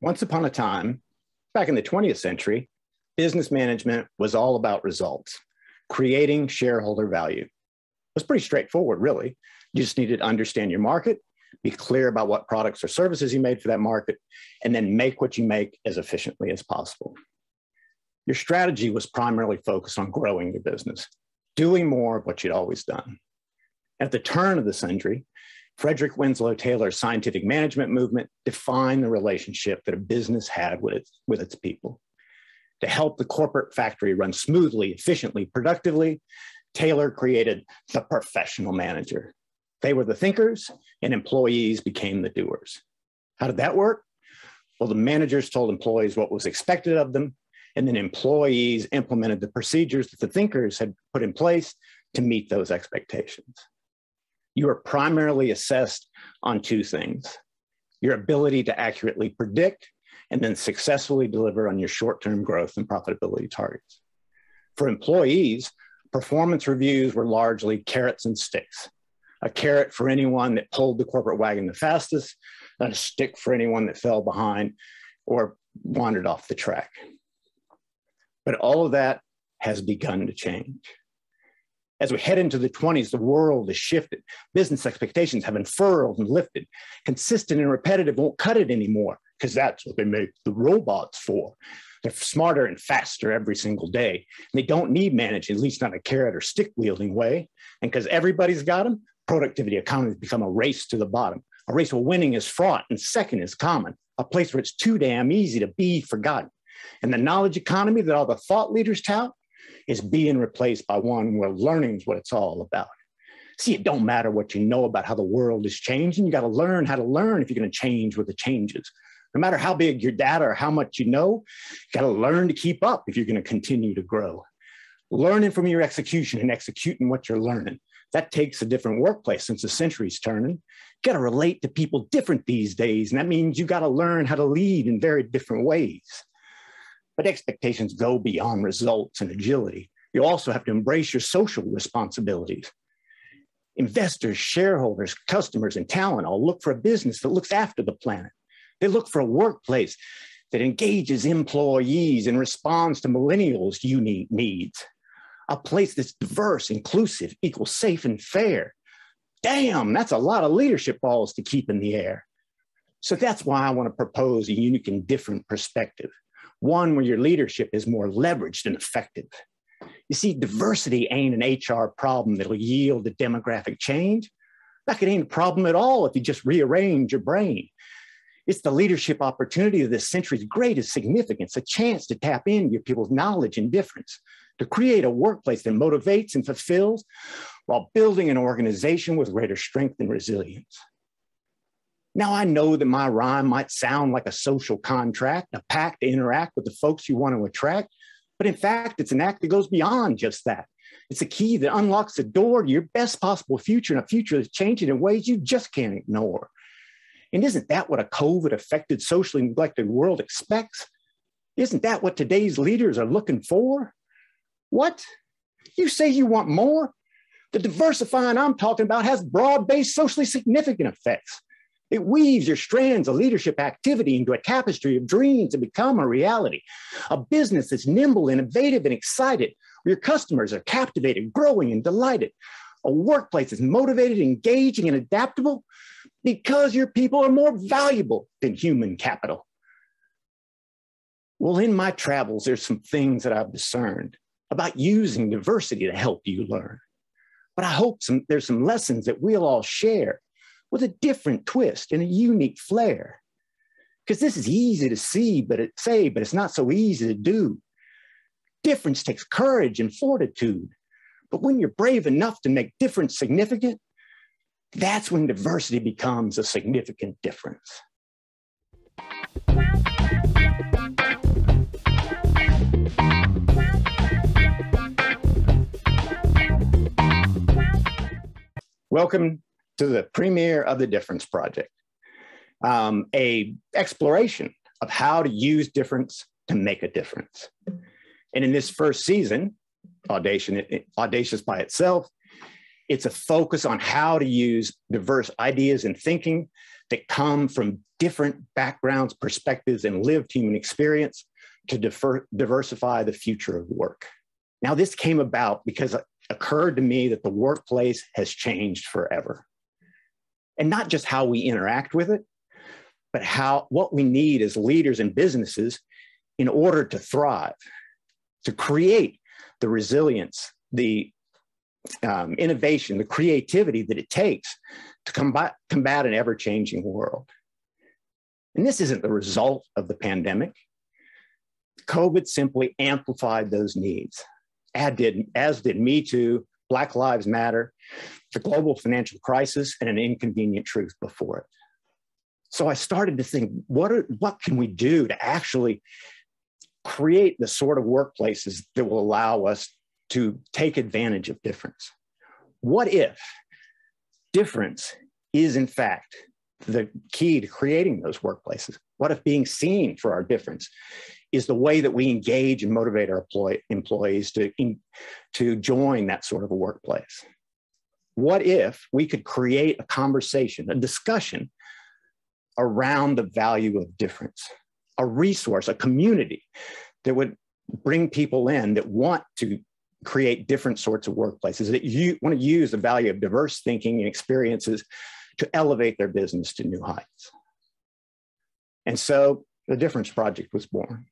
Once upon a time, back in the 20th century, business management was all about results, creating shareholder value. It was pretty straightforward, really. You just needed to understand your market, be clear about what products or services you made for that market, and then make what you make as efficiently as possible. Your strategy was primarily focused on growing your business, doing more of what you'd always done. At the turn of the century, Frederick Winslow Taylor's scientific management movement defined the relationship that a business had with its people. To help the corporate factory run smoothly, efficiently, productively, Taylor created the professional manager. They were the thinkers, and employees became the doers. How did that work? Well, the managers told employees what was expected of them, and then employees implemented the procedures that the thinkers had put in place to meet those expectations. You are primarily assessed on two things: your ability to accurately predict and then successfully deliver on your short-term growth and profitability targets. For employees, performance reviews were largely carrots and sticks. A carrot for anyone that pulled the corporate wagon the fastest, and a stick for anyone that fell behind or wandered off the track. But all of that has begun to change. As we head into the 20s, the world has shifted. Business expectations have unfurled and lifted. Consistent and repetitive won't cut it anymore, because that's what they make the robots for. They're smarter and faster every single day. And they don't need managing, at least not a carrot or stick wielding way. And because everybody's got them, productivity economies become a race to the bottom. A race where winning is fraught and second is common. A place where it's too damn easy to be forgotten. And the knowledge economy that all the thought leaders tout is being replaced by one where learning is what it's all about. See, it don't matter what you know about how the world is changing. You got to learn how to learn if you're going to change with the changes. No matter how big your data or how much you know, you got to learn to keep up if you're going to continue to grow. Learning from your execution and executing what you're learning. That takes a different workplace since the century's turning. You got to relate to people different these days. And that means you got to learn how to lead in very different ways. But expectations go beyond results and agility. You also have to embrace your social responsibilities. Investors, shareholders, customers, and talent all look for a business that looks after the planet. They look for a workplace that engages employees and responds to millennials' unique needs. A place that's diverse, inclusive, equal, safe, and fair. Damn, that's a lot of leadership balls to keep in the air. So that's why I want to propose a unique and different perspective. One where your leadership is more leveraged and effective. You see, diversity ain't an HR problem that'll yield a demographic change. Like it ain't a problem at all if you just rearrange your brain. It's the leadership opportunity of this century's greatest significance, a chance to tap into your people's knowledge and difference, to create a workplace that motivates and fulfills while building an organization with greater strength and resilience. Now, I know that my rhyme might sound like a social contract, a pact to interact with the folks you want to attract, but in fact, it's an act that goes beyond just that. It's a key that unlocks the door to your best possible future, and a future that's changing in ways you just can't ignore. And isn't that what a COVID-affected, socially neglected world expects? Isn't that what today's leaders are looking for? What? You say you want more? The diversifying I'm talking about has broad-based, socially significant effects. It weaves your strands of leadership activity into a tapestry of dreams that become a reality. A business that's nimble, innovative, and excited, where your customers are captivated, growing, and delighted. A workplace that's motivated, engaging, and adaptable because your people are more valuable than human capital. Well, in my travels, there's some things that I've discerned about using diversity to help you learn. But I hope there's some lessons that we'll all share with a different twist and a unique flair. Because this is easy to see, but it's not so easy to do. Difference takes courage and fortitude. But when you're brave enough to make difference significant, that's when diversity becomes a significant difference. Welcome to the premiere of the Difference Project, a exploration of how to use difference to make a difference. And in this first season, Audacious by itself, it's a focus on how to use diverse ideas and thinking that come from different backgrounds, perspectives, and lived human experience to diversify the future of work. Now, this came about because it occurred to me that the workplace has changed forever. And not just how we interact with it, but what we need as leaders and businesses in order to thrive, to create the resilience, the innovation, the creativity that it takes to combat an ever-changing world. And this isn't the result of the pandemic. COVID simply amplified those needs, as did Me Too, Black Lives Matter, the global financial crisis, and an inconvenient truth before it. So I started to think, what can we do to actually create the sort of workplaces that will allow us to take advantage of difference? What if difference is, in fact, the key to creating those workplaces? What if being seen for our difference is the way that we engage and motivate our employees to join that sort of a workplace? What if we could create a conversation, a discussion around the value of difference, a resource, a community that would bring people in that want to create different sorts of workplaces, that you want to use the value of diverse thinking and experiences to elevate their business to new heights? And so the Difference Project was born.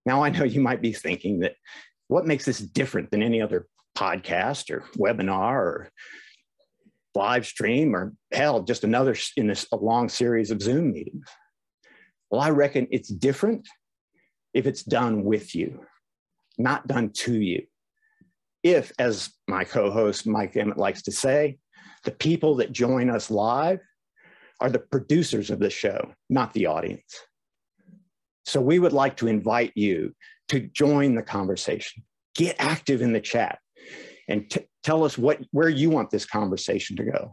Now, I know you might be thinking that what makes this different than any other podcast or webinar or live stream, or hell, just another in a long series of Zoom meetings? Well, I reckon it's different if it's done with you, not done to you. If, as my co-host Mike Emmett likes to say, the people that join us live are the producers of the show, not the audience. So we would like to invite you to join the conversation. Get active in the chat and tell us where you want this conversation to go.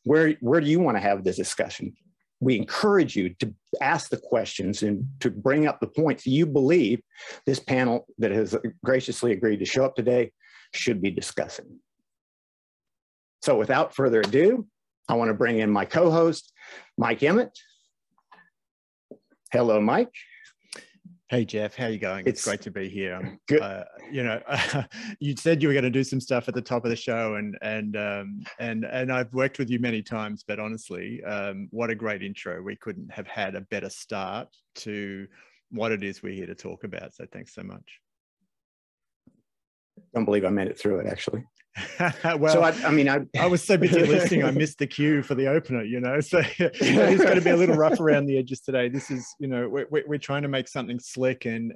Where do you want to have this discussion? We encourage you to ask the questions and to bring up the points you believe this panel that has graciously agreed to show up today should be discussing. So without further ado, I want to bring in my co-host, Mike Emmett. Hello, Mike. Hey, Jeff, how are you going? It's great to be here. Good. You said you were going to do some stuff at the top of the show, and I've worked with you many times, but honestly, what a great intro. We couldn't have had a better start to what it is we're here to talk about. So thanks so much. Don't believe I made it through it, actually. Well, so I was so busy listening, I missed the cue for the opener, so it's going to be a little rough around the edges today. This is, we're trying to make something slick and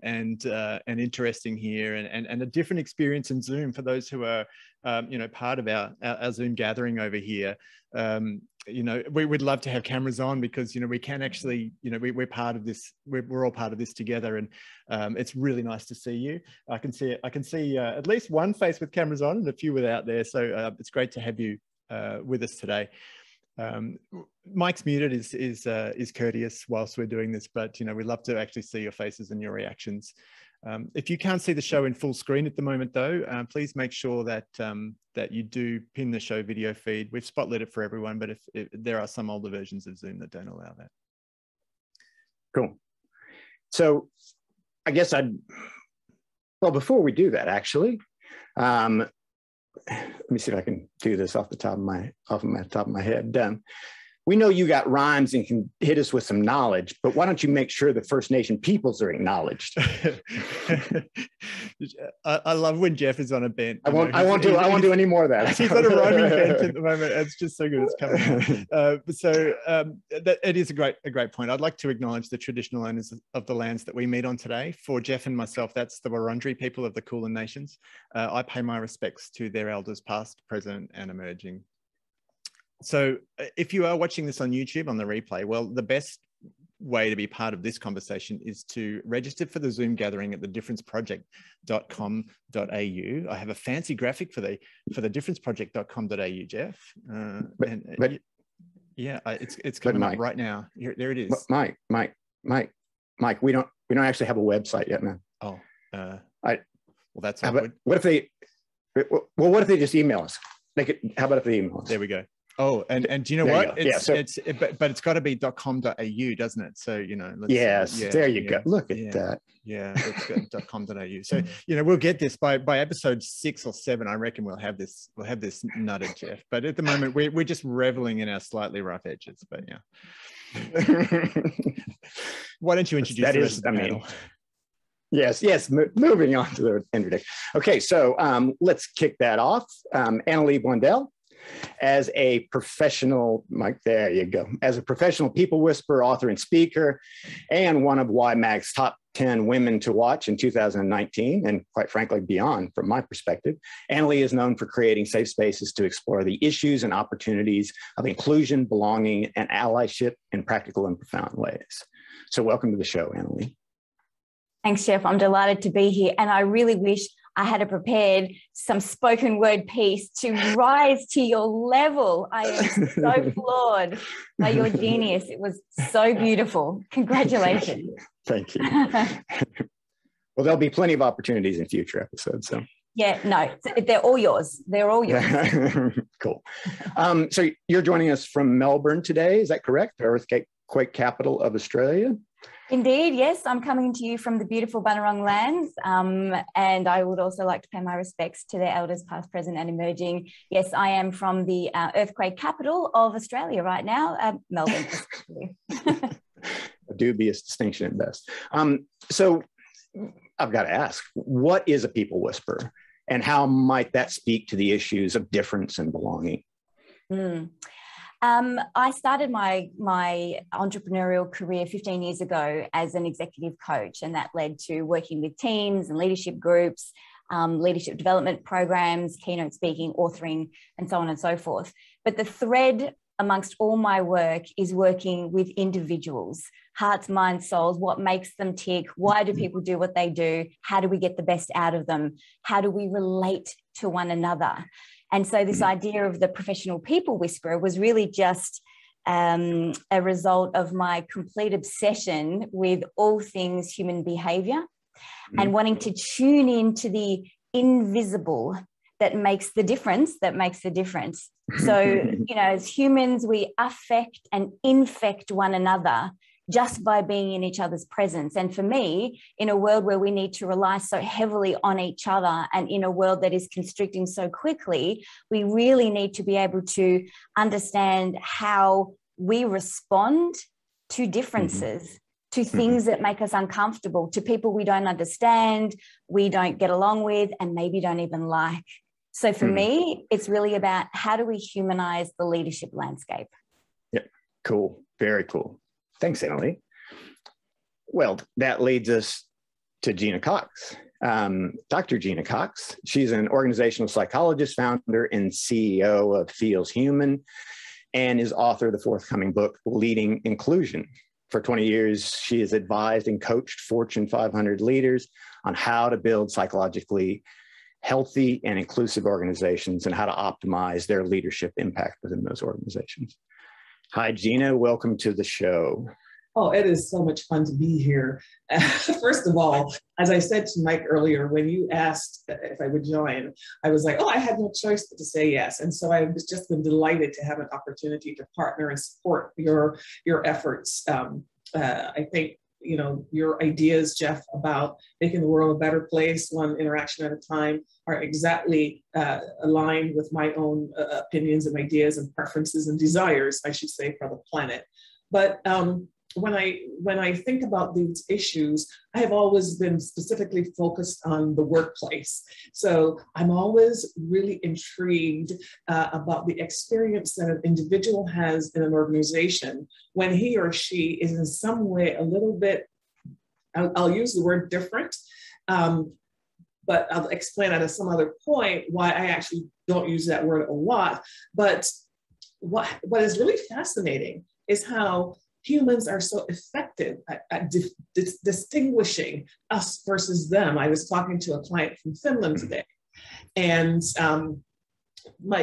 interesting here, and a different experience in Zoom for those who are, part of our Zoom gathering over here. We would love to have cameras on because, we can actually, we're part of this, we're all part of this together. And it's really nice to see you. I can see at least one face with cameras on and a few without there. So it's great to have you with us today. Mike's muted is courteous whilst we're doing this, but, we'd love to actually see your faces and your reactions. If you can't see the show in full screen at the moment, though, please make sure that that you do pin the show video feed. We've spotlit it for everyone, but if there are some older versions of Zoom that don't allow that. Cool. So I guess before we do that, actually, let me see if I can do this off the top of my head. We know you got rhymes and can hit us with some knowledge, but why don't you make sure the First Nation peoples are acknowledged? I love when Jeff is on a bent. I won't do any more of that. He's on a rhyming bent at the moment. It's just so good. It's coming out. It is a great point. I'd like to acknowledge the traditional owners of the lands that we meet on today. For Jeff and myself, that's the Wurundjeri people of the Kulin Nations. I pay my respects to their elders past, present, and emerging. So if you are watching this on YouTube on the replay, well, the best way to be part of this conversation is to register for the Zoom gathering at thedifferenceproject.com.au. I have a fancy graphic for the differenceproject.com.au, Jeff. It's coming up right now. There it is. Mike, we don't actually have a website yet, man. Oh, well, that's awkward. What if they just email us? How about if they email us? There we go. Oh, and do you know what? But it's got to be .com.au, doesn't it? So, there you go. Look at that. Yeah, it's .com.au. So, we'll get this by episode 6 or 7. I reckon we'll have this nutted, Jeff. But at the moment, we're just reveling in our slightly rough edges. But yeah. Why don't you introduce the rest of the panel? Yes. Moving on to the introduction. Okay, so let's kick that off. Annalee Blundell, as a professional, Mike, there you go. As a professional people whisperer, author, and speaker, and one of YMAG's top 10 women to watch in 2019, and quite frankly, beyond from my perspective, Annalee is known for creating safe spaces to explore the issues and opportunities of inclusion, belonging, and allyship in practical and profound ways. So welcome to the show, Annalee. Thanks, Jeff. I'm delighted to be here. And I really wish I had prepared some spoken word piece to rise to your level. I am so floored by your genius. It was so beautiful. Congratulations. Thank you. Well, there'll be plenty of opportunities in future episodes. So. Yeah, no, they're all yours. They're all yours. Cool. So you're joining us from Melbourne today. Is that correct? Earthquake capital of Australia? Indeed, yes. I'm coming to you from the beautiful Bunurong lands, and I would also like to pay my respects to their elders past, present and emerging. Yes, I am from the earthquake capital of Australia right now, Melbourne. A dubious distinction at best. So I've got to ask, what is a people whisperer, and how might that speak to the issues of difference and belonging? I started my entrepreneurial career 15 years ago as an executive coach, and that led to working with teams and leadership groups, leadership development programs, keynote speaking, authoring, and so on and so forth. But the thread amongst all my work is working with individuals, hearts, minds, souls, what makes them tick, why do people do what they do, how do we get the best out of them, how do we relate to one another. And so this idea of the professional people whisperer was really just a result of my complete obsession with all things human behavior and wanting to tune into the invisible that makes the difference, So, as humans, we affect and infect one another just by being in each other's presence. And for me, in a world where we need to rely so heavily on each other and in a world that is constricting so quickly, we really need to be able to understand how we respond to differences, to things that make us uncomfortable, to people we don't understand, we don't get along with, and maybe don't even like. So for me, it's really about how do we humanize the leadership landscape? Yeah, cool. Very cool. Thanks, Annalee. Well, that leads us to Gina Cox. Dr. Gina Cox, she's an organizational psychologist, founder and CEO of Feels Human, and is author of the forthcoming book, Leading Inclusion. For 20 years, she has advised and coached Fortune 500 leaders on how to build psychologically healthy and inclusive organizations and how to optimize their leadership impact within those organizations. Hi, Gina. Welcome to the show. Oh, it is so much fun to be here. First of all, as I said to Mike earlier, when you asked if I would join, I was like, oh, I had no choice but to say yes. And so I've just been delighted to have an opportunity to partner and support your efforts. I think, your ideas, Jeff, about making the world a better place, one interaction at a time, are exactly aligned with my own opinions and ideas and preferences and desires, I should say, for the planet. But when I think about these issues, I have always been specifically focused on the workplace. So I'm always really intrigued about the experience that an individual has in an organization when he or she is in some way a little bit, I'll use the word different, but I'll explain at some other point why I actually don't use that word a lot. But what is really fascinating is how humans are so effective at distinguishing us versus them. I was talking to a client from Finland today, and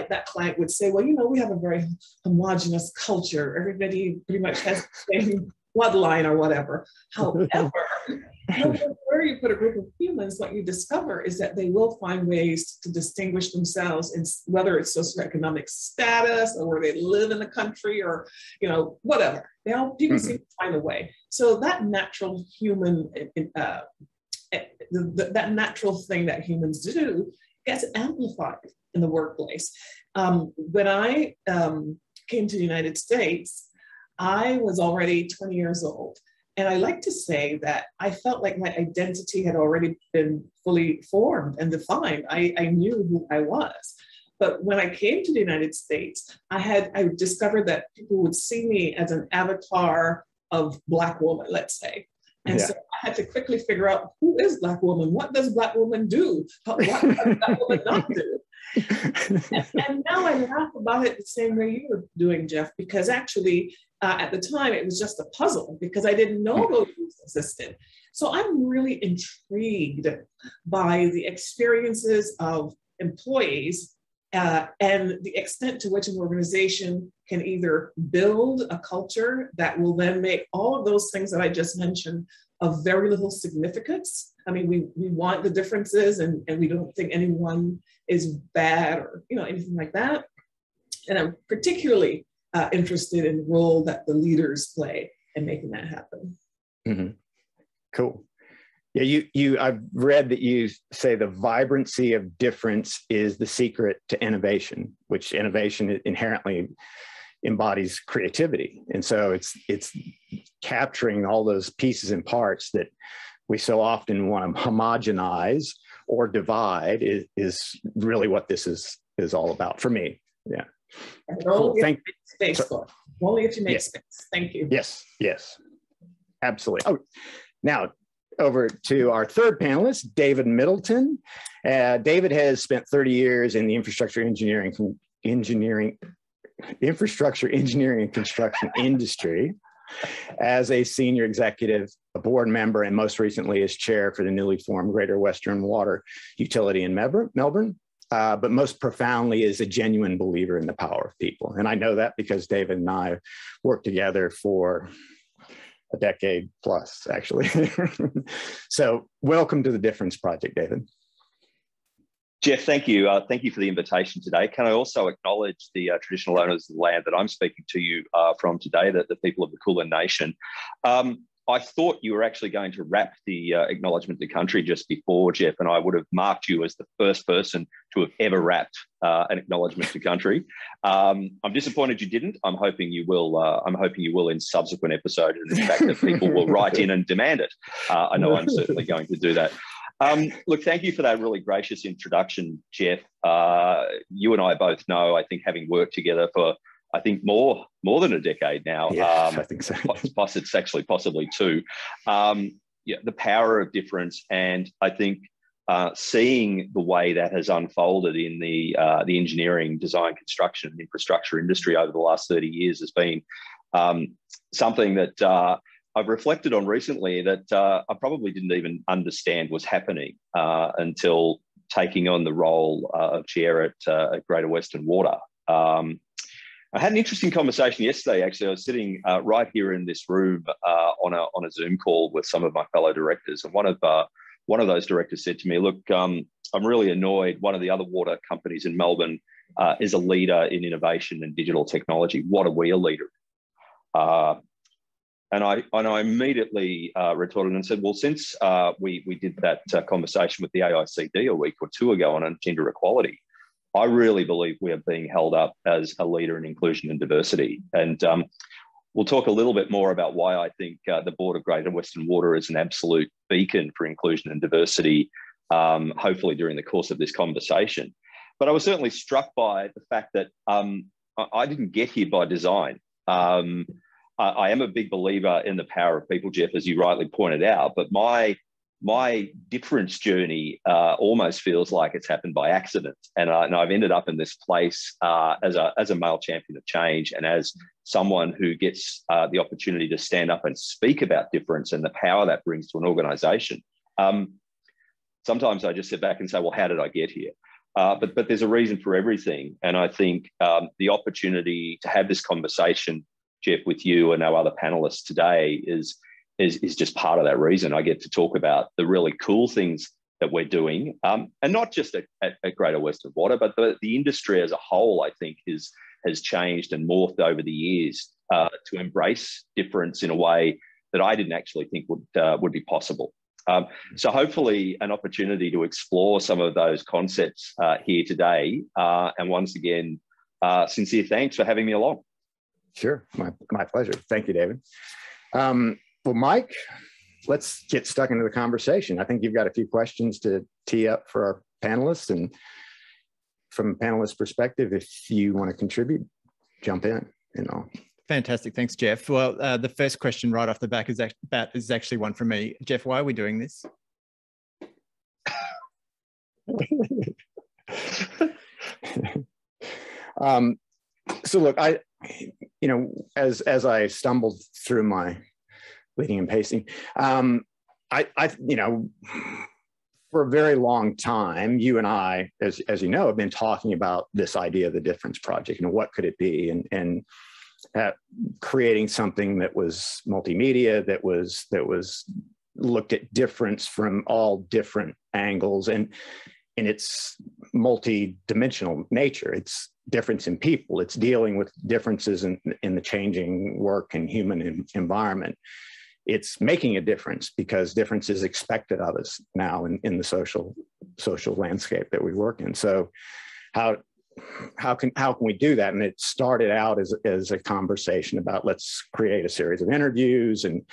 that client would say, well, we have a very homogenous culture. Everybody pretty much has the same bloodline or whatever. However, no matter where you put a group of humans, what you discover is that they will find ways to distinguish themselves, in whether it's socioeconomic status or where they live in the country or, you know, whatever. People seem to find a way. So that natural human, that natural thing that humans do gets amplified in the workplace. When I came to the United States, I was already 20 years old. And I like to say that I felt like my identity had already been fully formed and defined. I knew who I was. But when I came to the United States, I discovered that people would see me as an avatar of Black woman, let's say. And so I had to quickly figure out, who is Black woman? What does Black woman do? What does Black woman not do? And now I laugh about it the same way you were doing, Jeff, because actually at the time it was just a puzzle because I didn't know those rules existed. So I'm really intrigued by the experiences of employees and the extent to which an organization can either build a culture that will then make all of those things that I just mentioned of very little significance. I mean, we want the differences and we don't think anyone is bad or, you know, anything like that. And I'm particularly interested in the role that the leaders play in making that happen. Mm-hmm. Cool. Yeah, I've read that you say the vibrancy of difference is the secret to innovation, which innovation inherently embodies creativity. And so it's capturing all those pieces and parts that we so often want to homogenize or divide is really what this is all about for me. Yeah. Cool. Thank you. Only if you make space. Thank you. Yes, absolutely. Oh, now over to our third panelist, David Middleton. David has spent 30 years in the infrastructure engineering and construction industry as a senior executive, a board member, and most recently as chair for the newly formed Greater Western Water Utility in Melbourne. But most profoundly is a genuine believer in the power of people. And I know that because David and I worked together for a decade plus, actually. So welcome to the Difference Project, David. Jeff, thank you. Thank you for the invitation today. Can I also acknowledge the traditional owners of the land that I'm speaking to you from today, the people of the Kulin Nation. I thought you were actually going to wrap the acknowledgement to country just before, Jeff, and I would have marked you as the first person to have ever wrapped an acknowledgement to country. I'm disappointed you didn't. I'm hoping you will. I'm hoping you will in subsequent episodes, and in fact that people will write in and demand it. I know I'm certainly going to do that. Look, thank you for that really gracious introduction, Jeff. You and I both know, I think, having worked together for, I think, more than a decade now. Yeah, I think so. It's actually possibly two. The power of difference, and I think seeing the way that has unfolded in the engineering, design, construction, and infrastructure industry over the last 30 years has been something that I've reflected on recently that I probably didn't even understand was happening until taking on the role of chair at Greater Western Water. I had an interesting conversation yesterday, actually. I was sitting right here in this room on a Zoom call with some of my fellow directors. And one of those directors said to me, look, I'm really annoyed. One of the other water companies in Melbourne is a leader in innovation and digital technology. What are we a leader in? And I immediately retorted and said, well, since we did that conversation with the AICD a week or two ago on gender equality, I really believe we are being held up as a leader in inclusion and diversity. And we'll talk a little bit more about why I think the Board of Greater Western Water is an absolute beacon for inclusion and diversity, hopefully during the course of this conversation. But I was certainly struck by the fact that I didn't get here by design. I am a big believer in the power of people, Jeff, as you rightly pointed out, but my difference journey almost feels like it's happened by accident. And I've ended up in this place as a male champion of change and as someone who gets the opportunity to stand up and speak about difference and the power that brings to an organization. Sometimes I just sit back and say, well, how did I get here? But there's a reason for everything. And I think the opportunity to have this conversation Jeff, with you and our other panelists today is just part of that reason. I get to talk about the really cool things that we're doing, and not just at Greater Western Water, but the industry as a whole, I think, has changed and morphed over the years to embrace difference in a way that I didn't actually think would be possible. So hopefully an opportunity to explore some of those concepts here today. And once again, sincere thanks for having me along. Sure, my pleasure. Thank you, David. Well, Mike, let's get stuck into the conversation. I think you've got a few questions to tee up for our panelists, and from a panelist perspective, if you want to contribute, jump in. Fantastic. Thanks, Jeff. Well, the first question right off the bat is actually one from me. Jeff, why are we doing this? So look, as I stumbled through my leading and pacing, for a very long time, you and I, as you know, have been talking about this idea of the Difference Project, what could it be, and creating something that was multimedia, that was looked at difference from all different angles, and in its multi-dimensional nature. It's difference in people. It's dealing with differences in the changing work and human environment. It's making a difference because difference is expected of us now in the social landscape that we work in. So how can we do that? And it started out as a conversation about, let's create a series of interviews and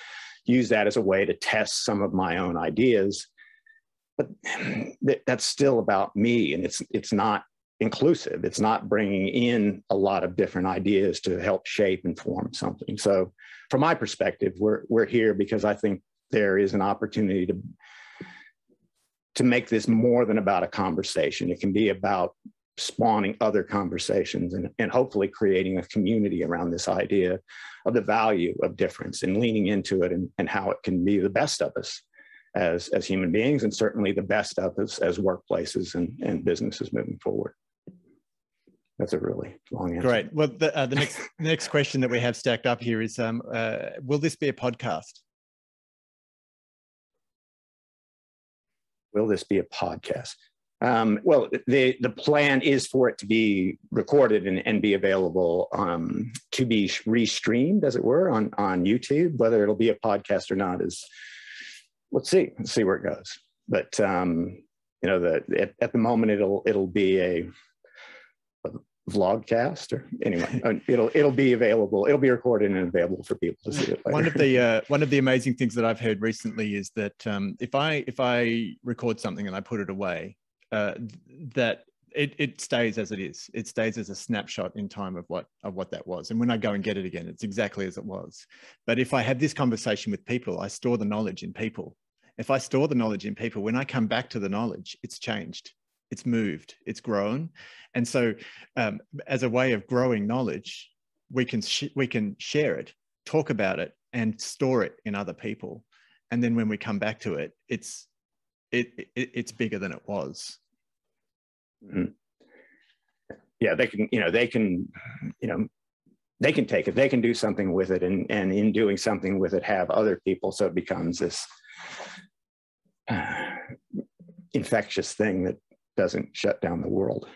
use that as a way to test some of my own ideas. But that's still about me, and it's not inclusive. It's not bringing in a lot of different ideas to help shape and form something. So from my perspective, we're here because I think there is an opportunity to make this more than about a conversation. It can be about spawning other conversations and hopefully creating a community around this idea of the value of difference and leaning into it and how it can be the best of us as human beings, and certainly the best of us as workplaces and businesses moving forward. That's a really long answer. Great. Well, the next question that we have stacked up here is, will this be a podcast? Will this be a podcast? Well, the plan is for it to be recorded and be available to be restreamed, as it were, on YouTube. Whether it'll be a podcast or not is, let's see where it goes. But at the moment it'll be a vlogcast, or anyway, it'll be available. It'll be recorded and available for people to see it later. One of the amazing things that I've heard recently is that if I record something and I put it away, that it stays as it is. It stays as a snapshot in time of what that was. And when I go and get it again, it's exactly as it was. But if I have this conversation with people, I store the knowledge in people. If I store the knowledge in people, when I come back to the knowledge, it's changed, it's moved, it's grown. And so as a way of growing knowledge, we can share it, talk about it, and store it in other people. And then when we come back to it, it's bigger than it was. Mm-hmm. Yeah, they can take it, they can do something with it, and in doing something with it, have other people. So it becomes this infectious thing that doesn't shut down the world.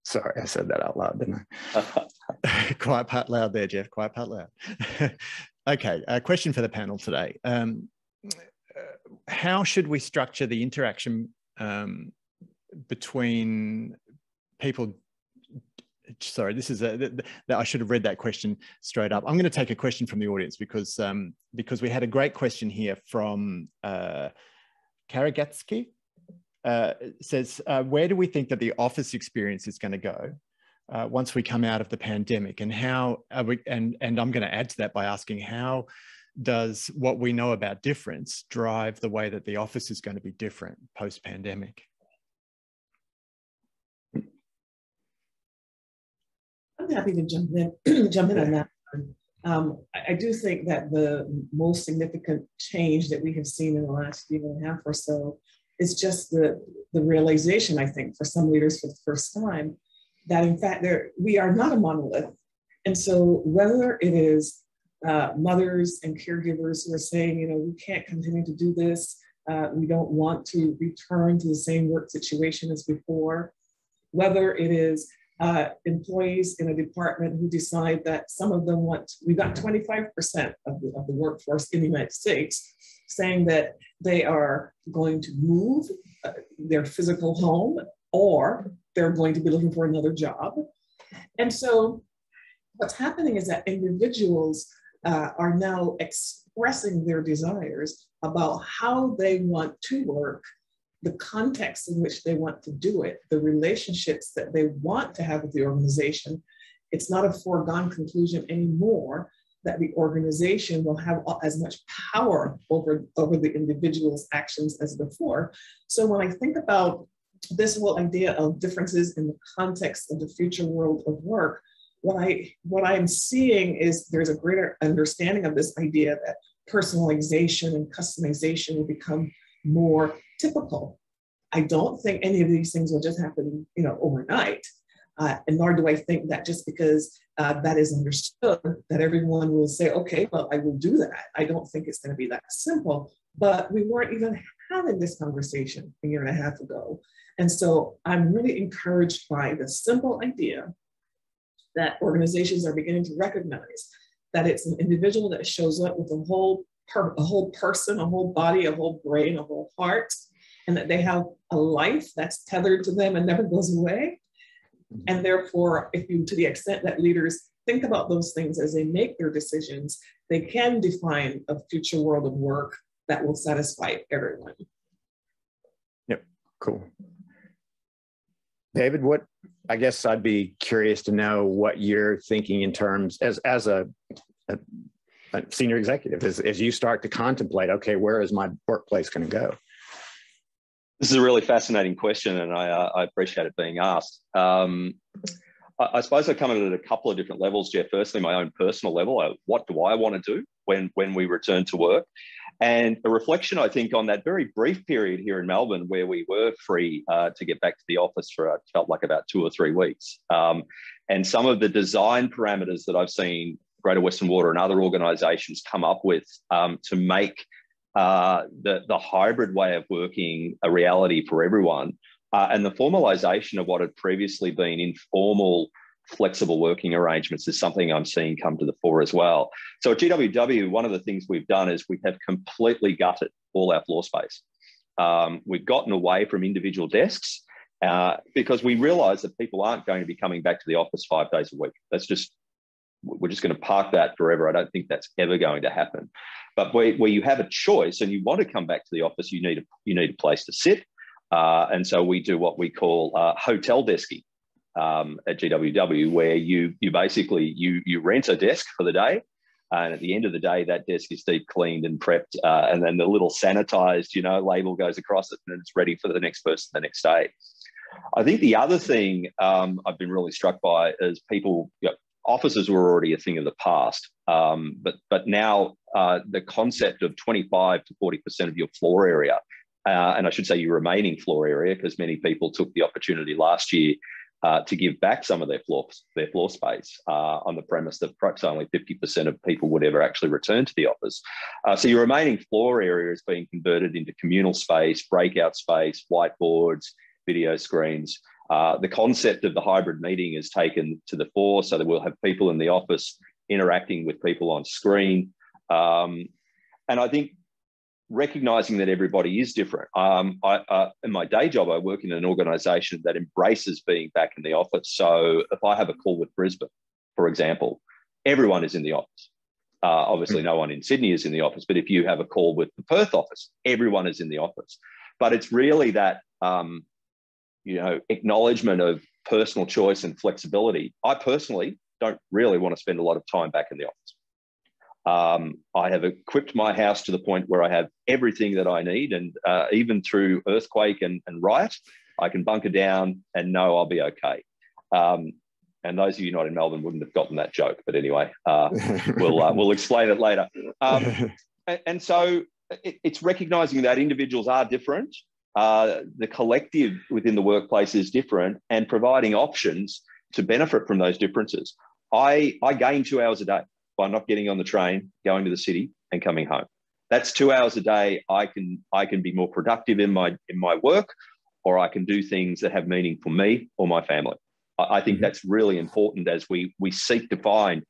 Sorry, I said that out loud, didn't I? Quiet part loud there, Jeff. Quiet part loud. Okay, a question for the panel today. How should we structure the interaction between people? Sorry, this is I should have read that question straight up. I'm going to take a question from the audience because we had a great question here from Karagatsky. Says, where do we think that the office experience is going to go once we come out of the pandemic, and how are we, and I'm going to add to that by asking, how does what we know about difference drive the way that the office is going to be different post-pandemic? I'm happy to jump in on that. I do think that the most significant change that we have seen in the last year and a half or so is just the realization, I think, for some leaders for the first time, that in fact we are not a monolith. And so whether it is mothers and caregivers who are saying, you know, we can't continue to do this, we don't want to return to the same work situation as before, whether it is employees in a department who decide that some of them we've got 25% of the workforce in the United States saying that they are going to move their physical home, or they're going to be looking for another job. And so what's happening is that individuals are now expressing their desires about how they want to work, the context in which they want to do it, the relationships that they want to have with the organization. It's not a foregone conclusion anymore that the organization will have as much power over the individual's actions as before. So when I think about this whole idea of differences in the context of the future world of work, what I'm seeing is there's a greater understanding of this idea that personalization and customization will become more typical. I don't think any of these things will just happen, you know, overnight. And nor do I think that just because that is understood, that everyone will say, okay, well, I will do that. I don't think it's going to be that simple. But we weren't even having this conversation a year and a half ago. And so I'm really encouraged by the simple idea that organizations are beginning to recognize that it's an individual that shows up with a whole person, a whole body, a whole brain, a whole heart, and that they have a life that's tethered to them and never goes away. And therefore, to the extent that leaders think about those things as they make their decisions, they can define a future world of work that will satisfy everyone. Yep, cool. David, I guess I'd be curious to know what you're thinking in terms as a senior executive, as you start to contemplate, okay, where is my workplace going to go? This is a really fascinating question, and I appreciate it being asked. I suppose I come at it at a couple of different levels, Jeff. Firstly, my own personal level, what do I want to do when we return to work? And a reflection, I think, on that very brief period here in Melbourne where we were free to get back to the office for, it felt like about 2 or 3 weeks. And some of the design parameters that I've seen Greater Western Water and other organisations come up with to make the hybrid way of working a reality for everyone, and the formalisation of what had previously been informal, flexible working arrangements is something I'm seeing come to the fore as well. So at GWW, one of the things we've done is we have completely gutted all our floor space. We've gotten away from individual desks because we realise that people aren't going to be coming back to the office 5 days a week. We're just going to park that forever. I don't think that's ever going to happen. But where you have a choice and you want to come back to the office, you need a place to sit. And so we do what we call hotel desking at GWW, where you basically rent a desk for the day, and at the end of the day, that desk is deep cleaned and prepped, and then the little sanitized, label goes across it, and it's ready for the next person the next day. I think the other thing I've been really struck by is people. Offices were already a thing of the past, but now the concept of 25 to 40% of your floor area, and I should say your remaining floor area, because many people took the opportunity last year to give back some of their floor space on the premise that perhaps only 50% of people would ever actually return to the office. So your remaining floor area is being converted into communal space, breakout space, whiteboards, video screens. The concept of the hybrid meeting is taken to the fore, so that we'll have people in the office interacting with people on screen. And I think recognising that everybody is different. In my day job, I work in an organisation that embraces being back in the office. So if I have a call with Brisbane, for example, everyone is in the office. Obviously, no one in Sydney is in the office, but if you have a call with the Perth office, everyone is in the office. But it's really that acknowledgement of personal choice and flexibility. I personally don't really want to spend a lot of time back in the office. I have equipped my house to the point where I have everything that I need, and even through earthquake and riot, I can bunker down and know I'll be okay. And those of you not in Melbourne wouldn't have gotten that joke, but anyway, we'll explain it later. And so it's recognising that individuals are different. The collective within the workplace is different, and providing options to benefit from those differences. I gain 2 hours a day by not getting on the train, going to the city and coming home. That's 2 hours a day. I can be more productive in my work, or I can do things that have meaning for me or my family. I think that's really important as we seek to find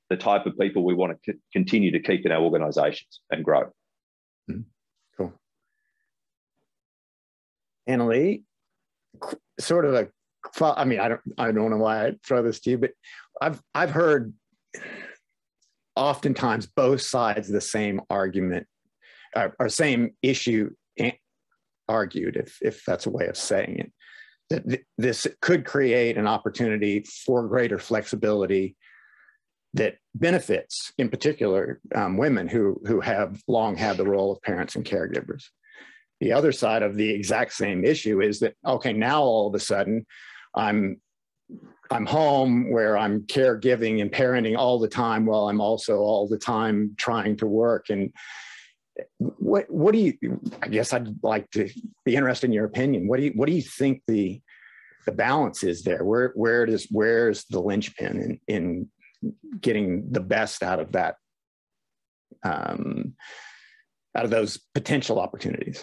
the type of people we want to continue to keep in our organisations and grow. Cool. Annalee, sort of I don't know why I throw this to you, but I've heard oftentimes both sides of the same argument or same issue argued, if that's a way of saying it, that this could create an opportunity for greater flexibility that benefits, in particular, women who have long had the role of parents and caregivers. The other side of the exact same issue is that, okay, now all of a sudden I'm home where I'm caregiving and parenting all the time while I'm also all the time trying to work. And what do you, I guess I'd like to be interested in your opinion. What do you think the balance is there? Where's the linchpin in getting the best out of that, out of those potential opportunities?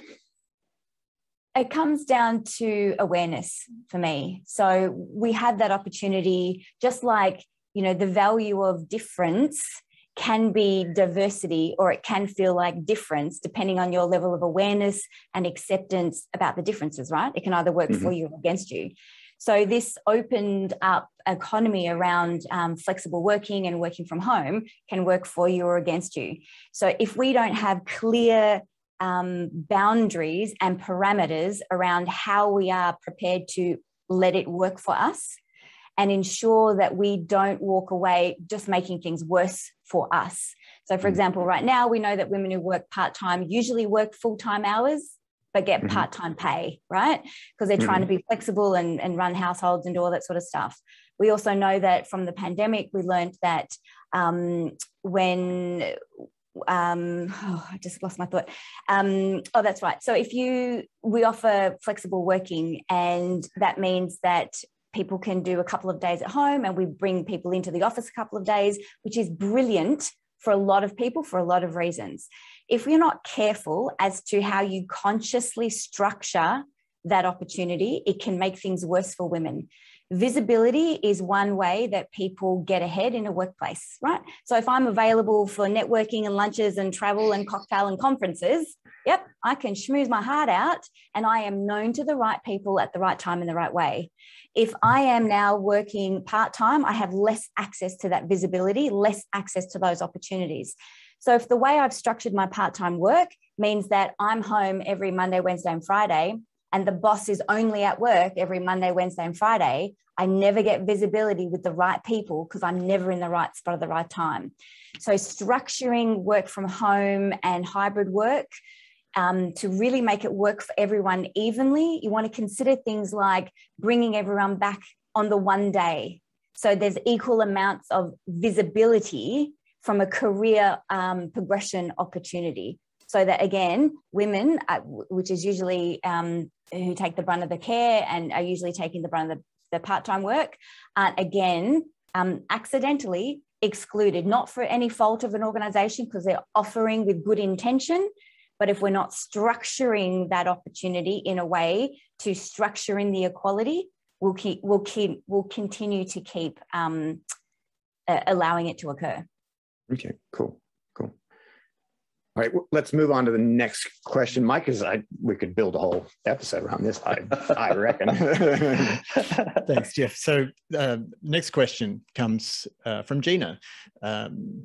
It comes down to awareness for me. So we have that opportunity, just like, the value of difference can be diversity, or it can feel like difference depending on your level of awareness and acceptance about the differences, right? It can either work for you or against you. So this opened up economy around flexible working and working from home can work for you or against you. So if we don't have clear boundaries and parameters around how we are prepared to let it work for us and ensure that we don't walk away just making things worse for us. So for example, right now we know that women who work part-time usually work full-time hours but get part-time pay, right? Because they're trying to be flexible and run households and do all that sort of stuff. We also know that from the pandemic, we learned that I just lost my thought. That's right. So we offer flexible working, and that means that people can do a couple of days at home, and we bring people into the office a couple of days, which is brilliant for a lot of people for a lot of reasons. If you're not careful as to how you consciously structure that opportunity, it can make things worse for women. Visibility is one way that people get ahead in a workplace, right? So if I'm available for networking and lunches and travel and cocktail and conferences, yep, I can schmooze my heart out, and I am known to the right people at the right time in the right way. If I am now working part-time, I have less access to that visibility, less access to those opportunities. So if the way I've structured my part-time work means that I'm home every Monday, Wednesday, and Friday, and the boss is only at work every Monday, Wednesday, and Friday, I never get visibility with the right people because I'm never in the right spot at the right time. So structuring work from home and hybrid work to really make it work for everyone evenly, you want to consider things like bringing everyone back on the one day. So there's equal amounts of visibility from a career progression opportunity. So that, again, women, which is usually who take the brunt of the care and are usually taking the brunt of the part-time work, aren't, again, accidentally excluded, not for any fault of an organisation because they're offering with good intention, but if we're not structuring that opportunity in a way to structure in the equality, we'll continue to keep allowing it to occur. Okay, cool. All right, let's move on to the next question, Mike, because we could build a whole episode around this, I reckon. Thanks, Jeff. So next question comes from Gina.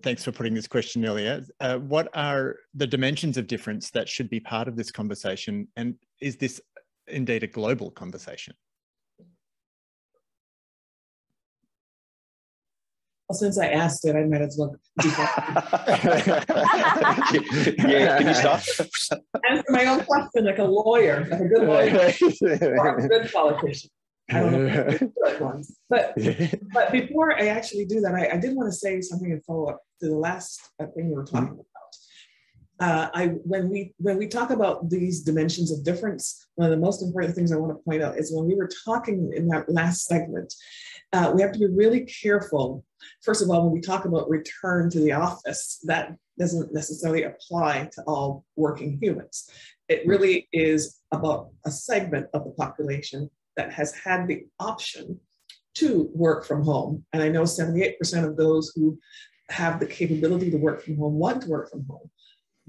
Thanks for putting this question earlier. What are the dimensions of difference that should be part of this conversation? And is this indeed a global conversation? Well, since I asked it, I might as well. Yeah, can you start? Answer my own question like a lawyer, like a good lawyer, or a good politician. I don't know if they're good ones. But before I actually do that, I did want to say something and follow up to the last thing we were talking when we talk about these dimensions of difference, one of the most important things I want to point out is when we were talking in that last segment, we have to be really careful. First of all, when we talk about return to the office, that doesn't necessarily apply to all working humans. It really is about a segment of the population that has had the option to work from home. And I know 78% of those who have the capability to work from home want to work from home.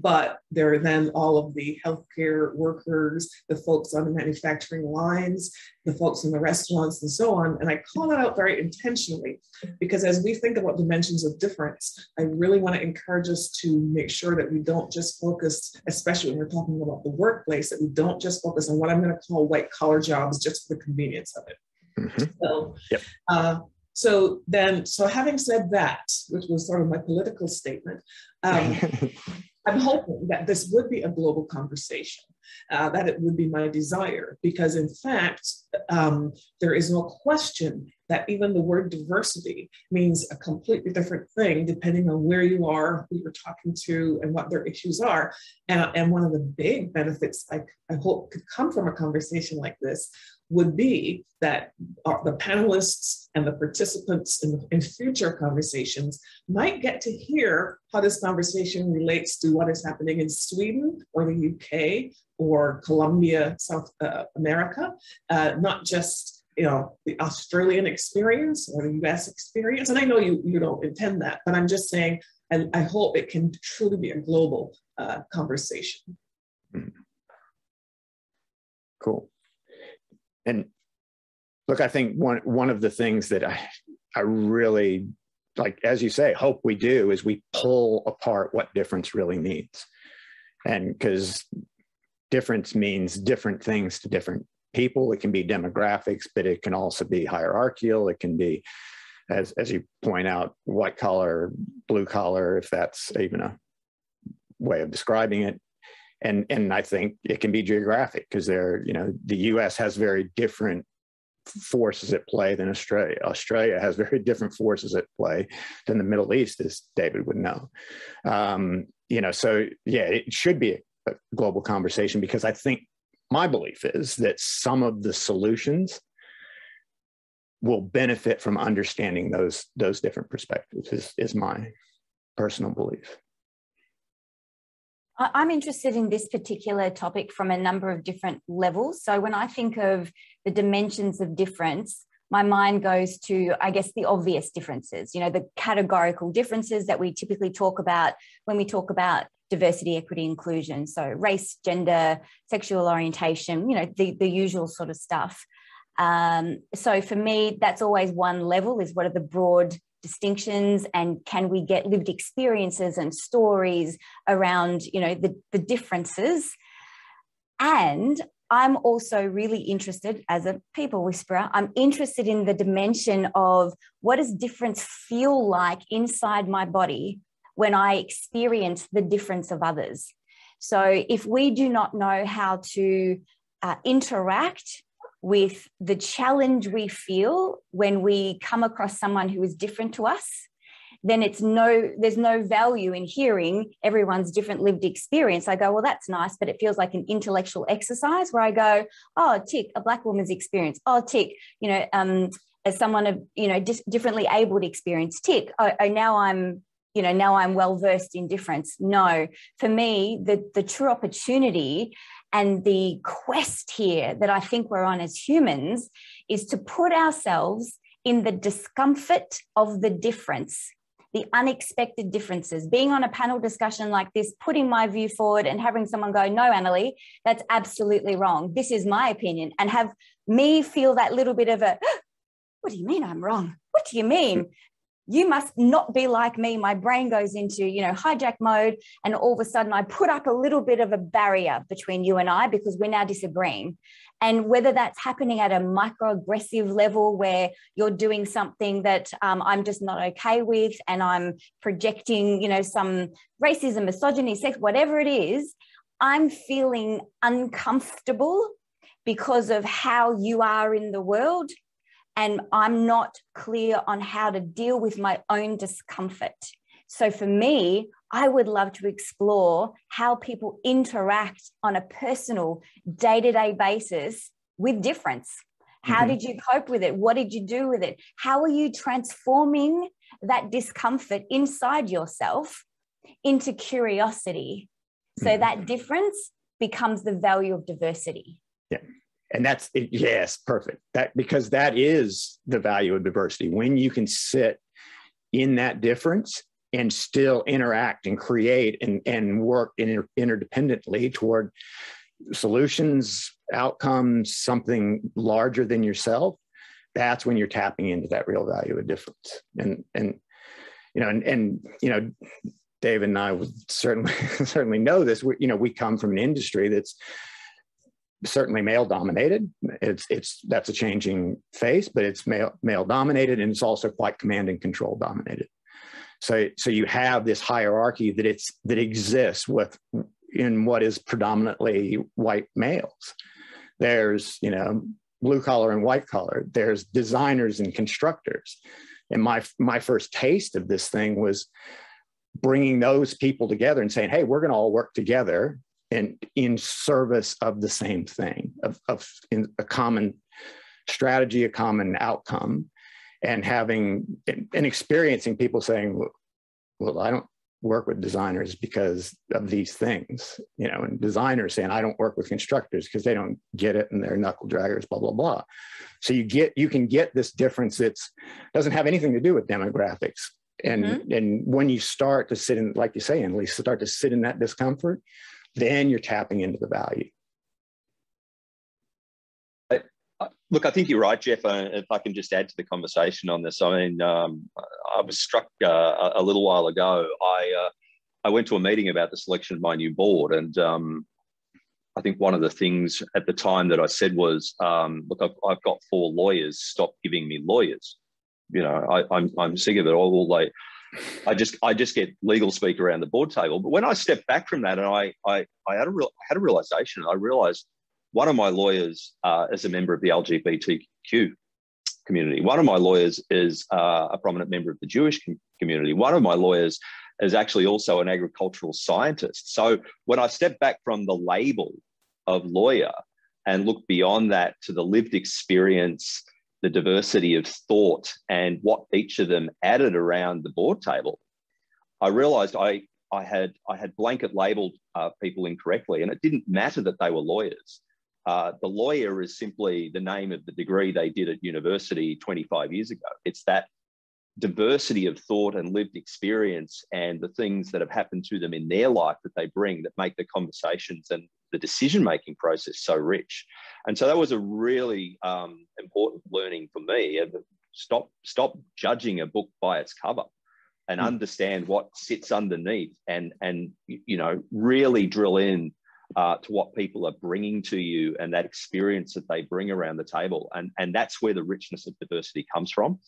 But there are then all of the healthcare workers, the folks on the manufacturing lines, the folks in the restaurants and so on. And I call that out very intentionally because as we think about dimensions of difference, I really want to encourage us to make sure that we don't just focus, especially when we're talking about the workplace, that we don't just focus on what I'm going to call white collar jobs just for the convenience of it. Mm-hmm. So, yep. So having said that, which was sort of my political statement, I'm hoping that this would be a global conversation, that it would be my desire, because in fact, there is no question that even the word diversity means a completely different thing depending on where you are, who you're talking to, and what their issues are. And one of the big benefits I hope could come from a conversation like this would be that the panelists and the participants in future conversations might get to hear how this conversation relates to what is happening in Sweden or the UK or Colombia, South America, not just the Australian experience or the US experience. And I know you don't intend that, but I'm just saying, and I hope it can truly be a global conversation. Cool. And look, I think one of the things that I really, like, as you say, hope we do is we pull apart what difference really means. And because difference means different things to different people. It can be demographics, but it can also be hierarchical. It can be, as you point out, white collar, blue collar, if that's even a way of describing it. And I think it can be geographic because the US has very different forces at play than Australia. Australia has very different forces at play than the Middle East, as David would know. So yeah, it should be a global conversation because I think my belief is that some of the solutions will benefit from understanding those different perspectives is my personal belief. I'm interested in this particular topic from a number of different levels. So when I think of the dimensions of difference, my mind goes to, I guess, the obvious differences, the categorical differences that we typically talk about when we talk about diversity, equity, inclusion. So race, gender, sexual orientation, the usual sort of stuff. So for me, that's always one level, is what are the broad distinctions, and can we get lived experiences and stories around the differences. And I'm also really interested, as a people whisperer, I'm interested in the dimension of what does difference feel like inside my body when I experience the difference of others. So if we do not know how to interact with the challenge we feel when we come across someone who is different to us, then there's no value in hearing everyone's different lived experience. I go, well, that's nice, but it feels like an intellectual exercise where I go, oh, tick, a Black woman's experience. Oh, tick, as someone of, differently abled experience, tick. Oh, now I'm well-versed in difference. No, for me, the true opportunity and the quest here that I think we're on as humans is to put ourselves in the discomfort of the difference, the unexpected differences. Being on a panel discussion like this, putting my view forward and having someone go, no, Annalie, that's absolutely wrong. This is my opinion. And have me feel that little bit of what do you mean I'm wrong? What do you mean? You must not be like me. My brain goes into, hijack mode. And all of a sudden I put up a little bit of a barrier between you and I because we're now disagreeing. And whether that's happening at a microaggressive level where you're doing something that I'm just not okay with, and I'm projecting, some racism, misogyny, sex, whatever it is, I'm feeling uncomfortable because of how you are in the world. And I'm not clear on how to deal with my own discomfort. So for me, I would love to explore how people interact on a personal day-to-day basis with difference. How did you cope with it? What did you do with it? How are you transforming that discomfort inside yourself into curiosity? So that difference becomes the value of diversity. Yeah. And that's it. Yes, perfect. Because that is the value of diversity. When you can sit in that difference and still interact and create and work interdependently toward solutions, outcomes, something larger than yourself, that's when you're tapping into that real value of difference. And Dave and I would certainly know this. We come from an industry that's certainly male dominated. That's a changing face, but it's male dominated, and it's also quite command and control dominated. So you have this hierarchy that exists in what is predominantly white males. There's blue collar and white collar. There's designers and constructors. And my first taste of this thing was bringing those people together and saying, hey, we're going to all work together and in service of the same thing, of a common strategy, a common outcome, and experiencing people saying, well, I don't work with designers because of these things, and designers saying, I don't work with constructors because they don't get it and they're knuckle draggers, blah, blah, blah. So you can get this difference that doesn't have anything to do with demographics. And when you start to sit in, like you say, Annalise, start to sit in that discomfort, then you're tapping into the value. Look, I think you're right, Jeff. If I can just add to the conversation on this, I mean, I was struck a little while ago. I went to a meeting about the selection of my new board, and I think one of the things at the time that I said was, look, I've got 4 lawyers. Stop giving me lawyers. I'm sick of it all. I just get legal speak around the board table. But when I stepped back from that, and I had a realization. I realized one of my lawyers is a member of the LGBTQ community. One of my lawyers is a prominent member of the Jewish community. One of my lawyers is actually also an agricultural scientist. So when I step back from the label of lawyer and look beyond that to the lived experience, the diversity of thought, and what each of them added around the board table, I realized I had blanket labeled people incorrectly, and it didn't matter that they were lawyers. The lawyer is simply the name of the degree they did at university 25 years ago. It's that diversity of thought and lived experience and the things that have happened to them in their life that they bring that make the conversations and the decision-making process so rich. And so that was a really important learning for me. Stop judging a book by its cover and understand what sits underneath, and really drill in to what people are bringing to you and that experience that they bring around the table. And that's where the richness of diversity comes from.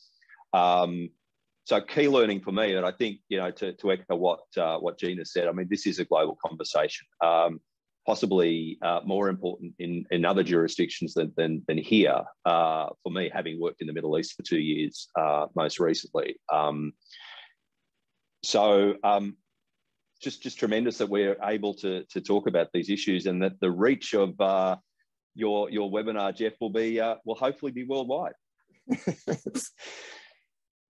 So key learning for me, and I think, to echo what Gina said, I mean, this is a global conversation, possibly more important in other jurisdictions than here, for me, having worked in the Middle East for 2 years, most recently. Just tremendous that we're able to talk about these issues, and that the reach of your webinar, Jeff, will hopefully be worldwide.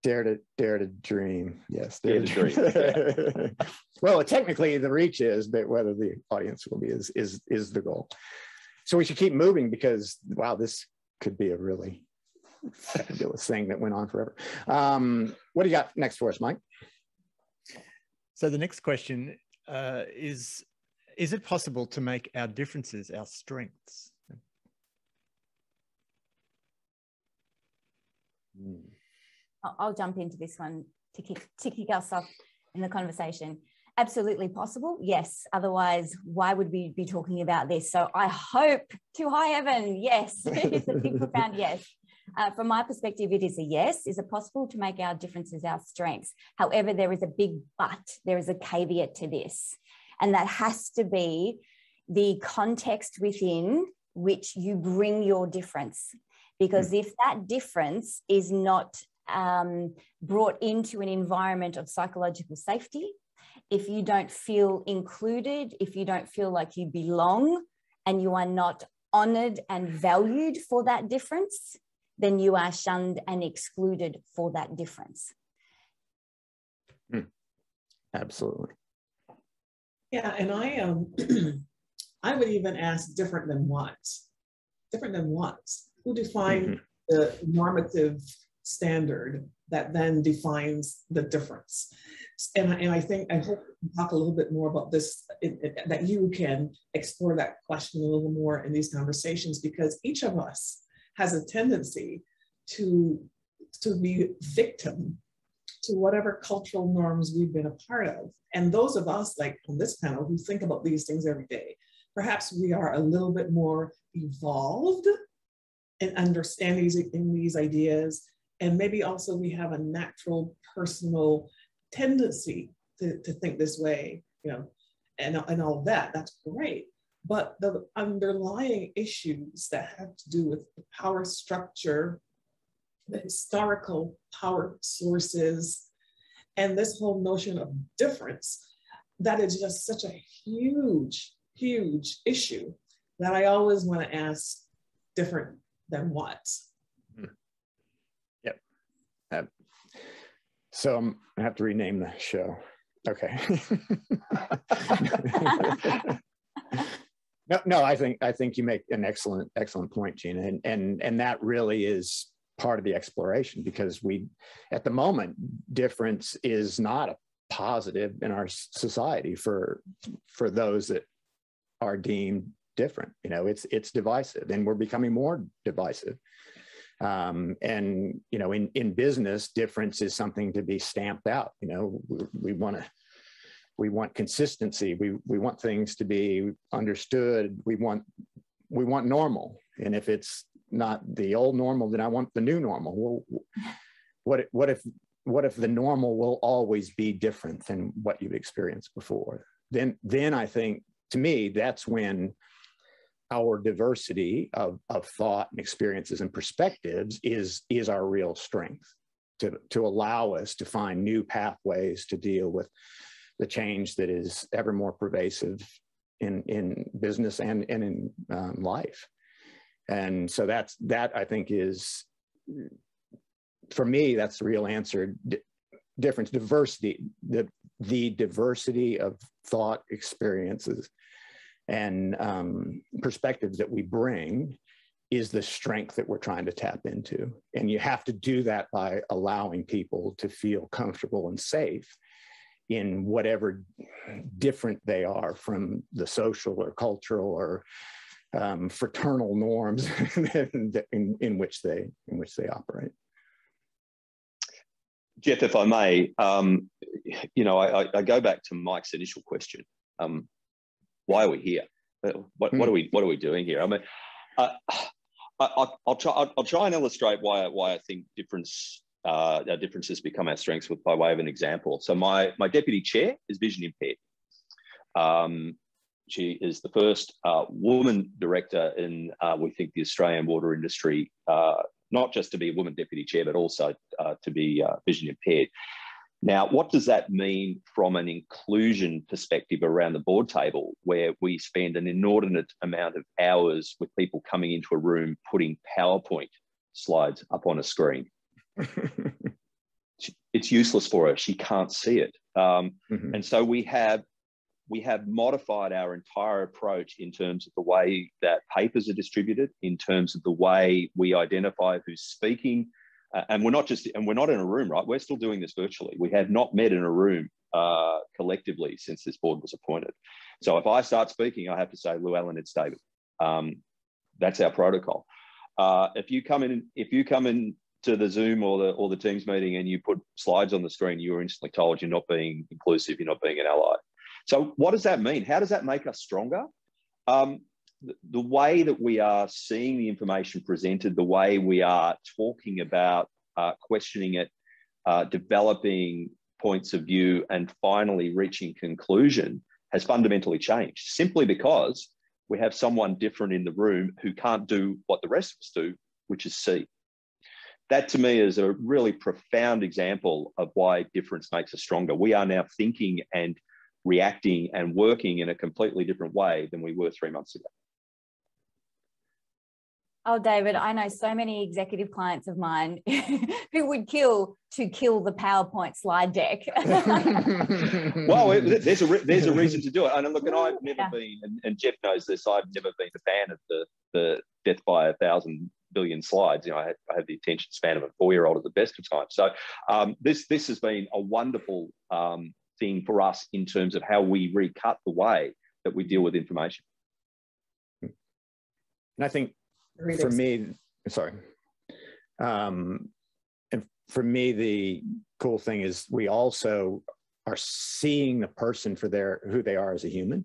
Dare to dream. Yes, dare to dream. Yeah. Well, technically the reach is, but whether the audience will be is the goal. So we should keep moving, because wow, this could be a really fabulous thing that went on forever. What do you got next for us, Mike? So the next question is it possible to make our differences our strengths? I'll jump into this one to kick us off in the conversation. Absolutely possible, yes. Otherwise, why would we be talking about this? So I hope to high heaven, yes. It's a big, profound yes. From my perspective, it is a yes. Is it possible to make our differences our strengths? However, there is a big but. There is a caveat to this. And that has to be the context within which you bring your difference. Because if that difference is not brought into an environment of psychological safety, If you don't feel included, if you don't feel like you belong and you are not honored and valued for that difference, then you are shunned and excluded for that difference. Absolutely. Yeah, and I would even ask different than what? Different than what? Who define the normative standard that then defines the difference? And I think, I hope we talk a little bit more about this, that you can explore that question a little more in these conversations, because each of us has a tendency to be victim to whatever cultural norms we've been a part of. And those of us, like on this panel, who think about these things every day, perhaps we are a little bit more evolved in understanding these ideas. And maybe also we have a natural personal tendency to think this way, you know, and all that, that's great. But the underlying issues that have to do with the power structure, the historical power sources, and this whole notion of difference, that is just such a huge, huge issue that I always want to ask, different than what? Yep. So I'm gonna have to rename the show. Okay. No, I think you make an excellent point, Gina, and that really is part of the exploration, because we, at the moment, difference is not a positive in our society for those that are deemed different. You know, it's divisive, and we're becoming more divisive. And you know, in business, difference is something to be stamped out. You know, we want consistency. We want things to be understood. We want normal. And if it's not the old normal, then I want the new normal. Well, what if the normal will always be different than what you've experienced before? Then I think, to me, that's when our diversity of thought and experiences and perspectives is our real strength, to allow us to find new pathways to deal with the change that is ever more pervasive in business and in life. And so that I think is, for me, that's the real answer. Difference, diversity, the diversity of thought, experiences, and perspectives that we bring is the strength that we're trying to tap into. And you have to do that by allowing people to feel comfortable and safe in whatever different they are from the social or cultural or fraternal norms in which they operate. Jeff, if I may, you know, I go back to Mike's initial question. Why are we here? What are we doing here? I mean, I'll try and illustrate why I think our differences become our strengths by way of an example. So my deputy chair is vision impaired. She is the first woman director in, we think, the Australian water industry, not just to be a woman deputy chair, but also to be vision impaired. Now, what does that mean from an inclusion perspective around the board table, where we spend an inordinate amount of hours with people coming into a room, putting PowerPoint slides up on a screen? It's useless for her. She can't see it. And so we have modified our entire approach in terms of the way that papers are distributed, in terms of the way we identify who's speaking. And we're not in a room, right? We're still doing this virtually. We have not met in a room collectively since this board was appointed. So if I start speaking, I have to say, Llewellyn, it's David. That's our protocol. If you come in to the Zoom or the Teams meeting and you put slides on the screen, you're instantly told you're not being inclusive, you're not being an ally. So what does that mean? How does that make us stronger? The way that we are seeing the information presented, the way we are talking about questioning it, developing points of view, and finally reaching conclusion has fundamentally changed, simply because we have someone different in the room who can't do what the rest of us do, which is see. That, to me, is a really profound example of why difference makes us stronger. We are now thinking and reacting and working in a completely different way than we were 3 months ago. Oh, David, I know so many executive clients of mine who would kill the PowerPoint slide deck. Well, there's a reason to do it. And look, and I've never been, and Jeff knows this, I've never been a fan of the death by 1,000 billion slides. You know, I have the attention span of a 4-year-old at the best of times. So this has been a wonderful thing for us in terms of how we recut the way that we deal with information. And I think for me, and for me, the cool thing is we also are seeing the person for who they are as a human.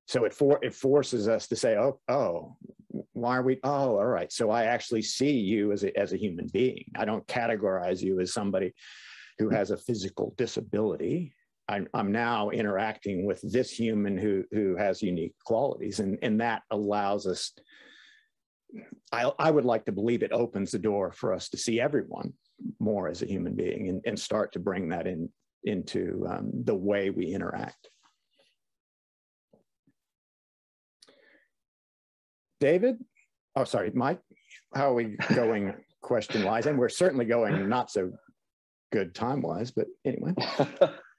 So it forces us to say, oh, why are we? Oh, all right. So I actually see you as a human being. I don't categorize you as somebody who has a physical disability. I'm now interacting with this human who has unique qualities, and that allows us. I would like to believe it opens the door for us to see everyone more as a human being and start to bring that into the way we interact. David, oh, sorry, Mike, how are we going question-wise? And we're certainly going not so good time-wise, but anyway.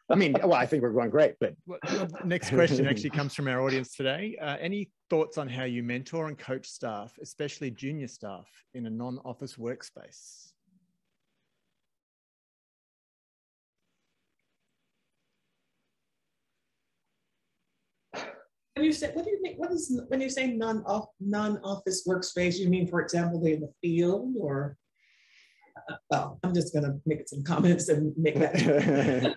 I mean, well, I think we're going great, but. Well, next question actually comes from our audience today. Any thoughts on how you mentor and coach staff, especially junior staff, in a non-office workspace? When you say, what do you mean? What is, when you say non-office workspace, you mean, for example, they're in the field, or? Well, I'm just going to make some comments and make that.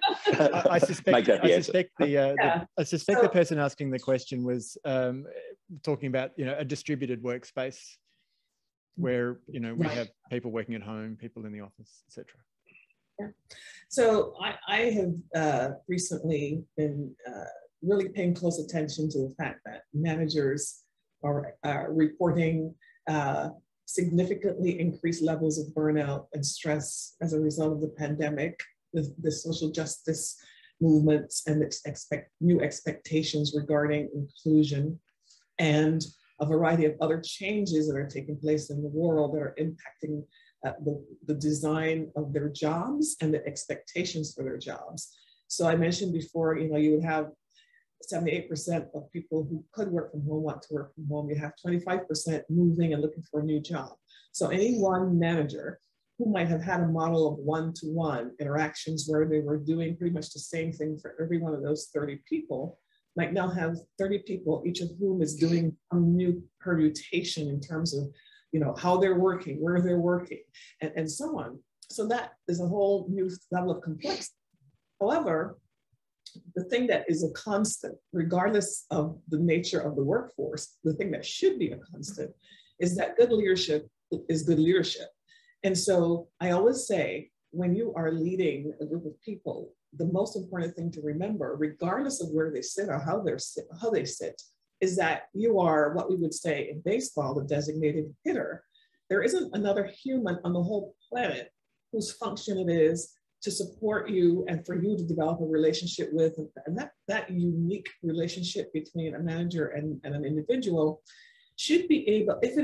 I suspect the person asking the question was talking about, you know, a distributed workspace where, you know, we have people working at home, people in the office, etc. Yeah. So I have recently been really paying close attention to the fact that managers are reporting significantly increased levels of burnout and stress as a result of the pandemic, the social justice movements and new expectations regarding inclusion, and a variety of other changes that are taking place in the world that are impacting the design of their jobs and the expectations for their jobs. So I mentioned before, you know, you would have 78% of people who could work from home want to work from home. You have 25% moving and looking for a new job. So any one manager who might have had a model of one-to-one interactions where they were doing pretty much the same thing for every one of those 30 people might now have 30 people, each of whom is doing a new permutation in terms of, you know, how they're working, where they're working, and so on. So that is a whole new level of complexity. However, the thing that is a constant, regardless of the nature of the workforce, the thing that should be a constant is that good leadership is good leadership. And so I always say, when you are leading a group of people, the most important thing to remember, regardless of where they sit or how they sit, is that you are, what we would say in baseball, the designated hitter. There isn't another human on the whole planet whose function it is to support you and for you to develop a relationship with, and that unique relationship between a manager and an individual should be able, if the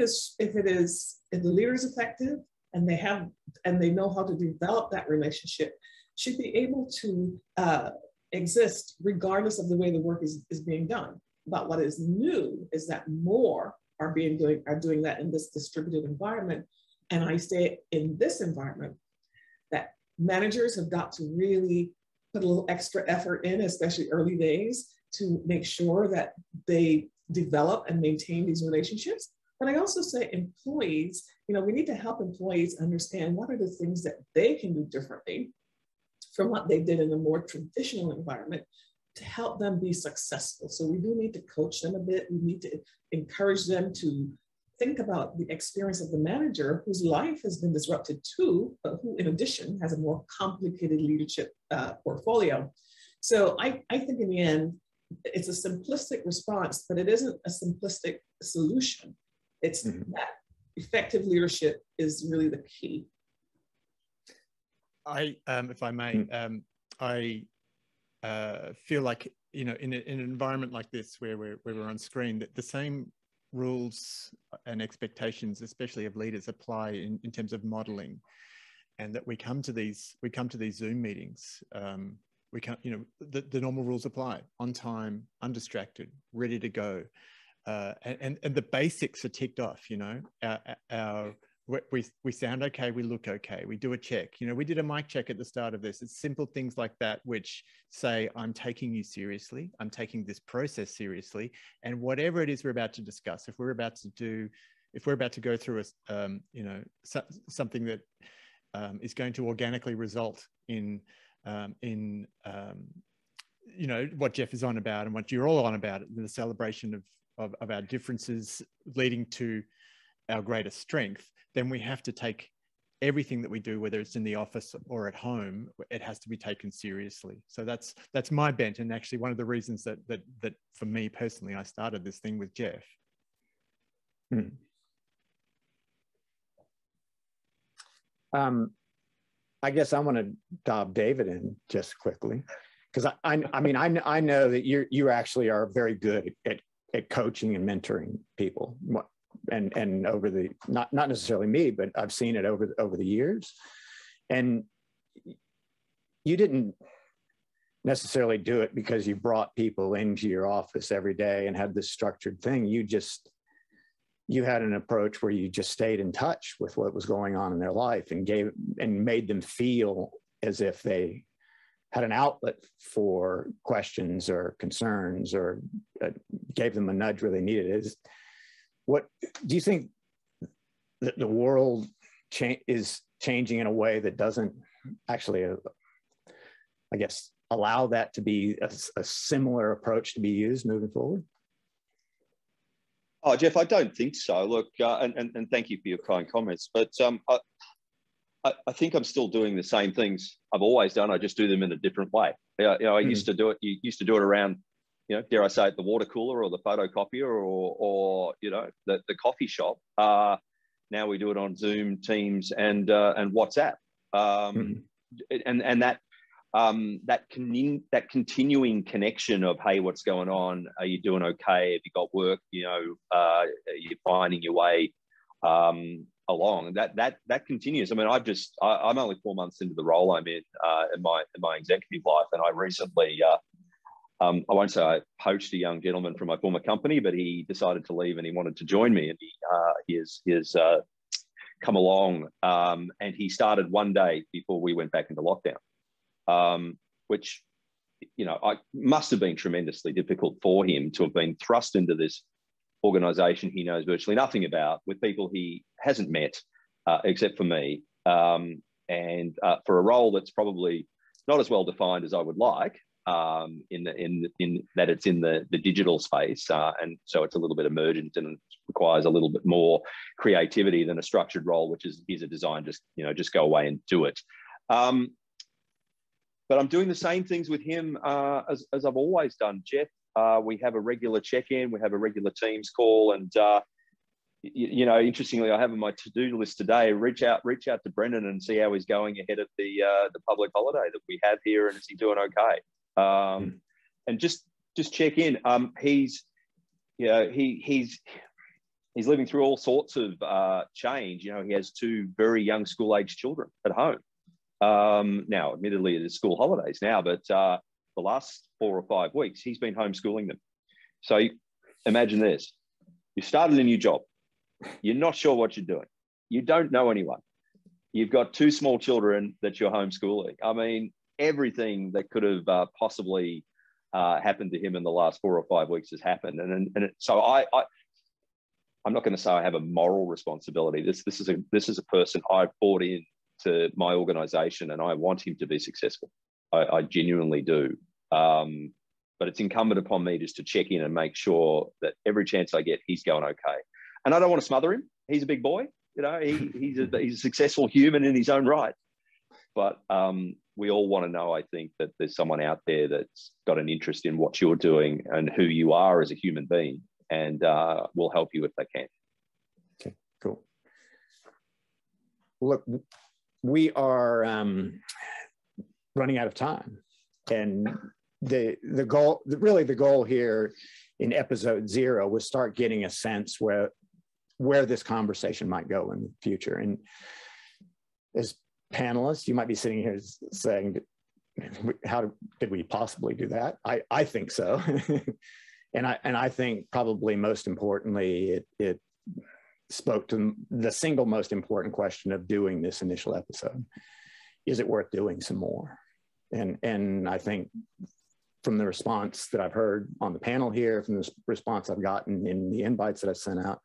leader is effective and they know how to develop that relationship, should be able to exist regardless of the way the work is being done. But what is new is that more are doing that in this distributed environment. And I say in this environment that managers have got to really put a little extra effort in, especially early days, to make sure that they develop and maintain these relationships. But I also say employees, you know, we need to help employees understand what are the things that they can do differently from what they did in a more traditional environment to help them be successful. So we do need to coach them a bit. We need to encourage them to think about the experience of the manager whose life has been disrupted too, but who in addition has a more complicated leadership portfolio. So I think in the end, it's a simplistic response, but it isn't a simplistic solution. It's that effective leadership is really the key. If I may, I feel like you know, in an environment like this where we're on screen, that the same rules and expectations, especially of leaders, apply in terms of modeling, and that we come to these Zoom meetings. We can't, you know, the normal rules apply: on time, undistracted, ready to go, and the basics are ticked off. You know, we sound okay, we look okay, we do a check. You know, we did a mic check at the start of this. It's simple things like that which say, I'm taking you seriously, I'm taking this process seriously, and whatever it is we're about to discuss, if we're about to go through a you know, something that is going to organically result in you know, what Jeff is on about and what you're all on about, the celebration of our differences leading to our greatest strength, then we have to take everything that we do, whether it's in the office or at home, it has to be taken seriously. So that's my bent, and actually one of the reasons that for me personally, I started this thing with Jeff. I guess I want to dive David in just quickly, because I mean I know that you actually are very good at coaching and mentoring people. And over the not necessarily me, but I've seen it over the years, and you didn't necessarily do it because you brought people into your office every day and had this structured thing. You had an approach where you just stayed in touch with what was going on in their life and made them feel as if they had an outlet for questions or concerns, or gave them a nudge where they needed it. What do you think that the world is changing in a way that doesn't actually, I guess, allow that to be a similar approach to be used moving forward? Oh, Jeff, I don't think so. Look, and thank you for your kind comments, but I think I'm still doing the same things I've always done. I just do them in a different way. You know, I used to do it. You used to do it around, you know, dare I say it, the water cooler or the photocopier or you know, the coffee shop. Now we do it on Zoom, Teams, and WhatsApp, and that continuing connection of, hey, what's going on? Are you doing okay? Have you got work? You know, are you finding your way along? That continues. I mean, I'm only 4 months into the role I'm in my executive life, and I recently. I won't say I poached a young gentleman from my former company, but he decided to leave and he wanted to join me, and he has come along, and he started one day before we went back into lockdown, which, you know, I must have been tremendously difficult for him to have been thrust into this organization he knows virtually nothing about, with people he hasn't met except for me, and for a role that's probably not as well defined as I would like. In that it's in the digital space, and so it's a little bit emergent and requires a little bit more creativity than a structured role, which is a design, just go away and do it. But I'm doing the same things with him as I've always done, Jeff. We have a regular check-in, we have a regular Teams call, and you know, interestingly, I have on my to-do list today, reach out to Brendan and see how he's going ahead of the public holiday that we have here, and is he doing okay? And just check in. He's living through all sorts of change. You know, he has 2 very young school-age children at home. Now, admittedly, it is school holidays now, but the last 4 or 5 weeks, he's been homeschooling them. So imagine this: you started a new job, you're not sure what you're doing, you don't know anyone, you've got 2 small children that you're homeschooling. I mean, everything that could have possibly happened to him in the last 4 or 5 weeks has happened, so I'm not going to say I have a moral responsibility. This is a person I've brought in to my organization, and I want him to be successful. I genuinely do. But it's incumbent upon me just to check in and make sure that every chance I get, he's going okay. And I don't want to smother him. He's a big boy. You know, he's a successful human in his own right. But we all want to know, I think, that there's someone out there that's got an interest in what you're doing and who you are as a human being, and will help you if they can. Okay, cool. Look, we are running out of time, and the goal, really the goal here in episode 0 was start getting a sense where this conversation might go in the future. And as panelists, you might be sitting here saying, how did we possibly do that? I think so. and I think probably most importantly, it spoke to the single most important question of doing this initial episode. Is it worth doing some more? And I think from the response that I've heard on the panel here, from the response I've gotten in the invites that I've sent out,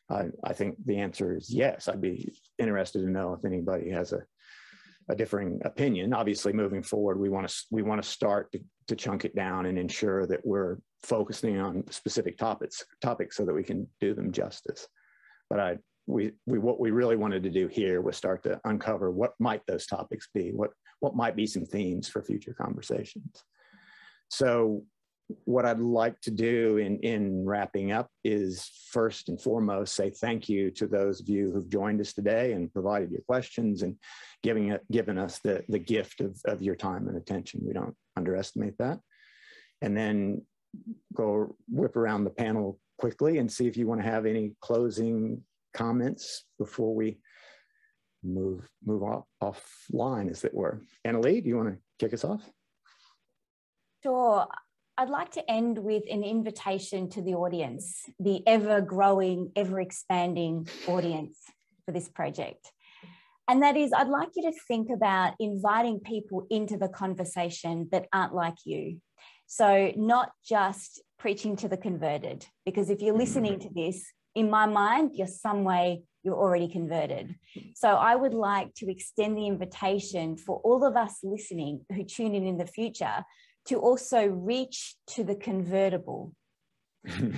I think the answer is yes. I'd be interested to know if anybody has a differing opinion. Obviously, moving forward, we want to start to chunk it down and ensure that we're focusing on specific topics so that we can do them justice. But what we really wanted to do here was start to uncover what might those topics be, what might be some themes for future conversations. So what I'd like to do in wrapping up is first and foremost say thank you to those of you who've joined us today and provided your questions and given us the gift of your time and attention. We don't underestimate that. And then go whip around the panel quickly and see if you want to have any closing comments before we move offline, as it were. Annalee, do you want to kick us off? Sure. I'd like to end with an invitation to the audience, the ever-growing, ever-expanding audience for this project. And that is, I'd like you to think about inviting people into the conversation that aren't like you. So not just preaching to the converted, because if you're listening to this, in my mind, you're already converted. So I would like to extend the invitation for all of us listening who tune in the future to also reach to the convertible.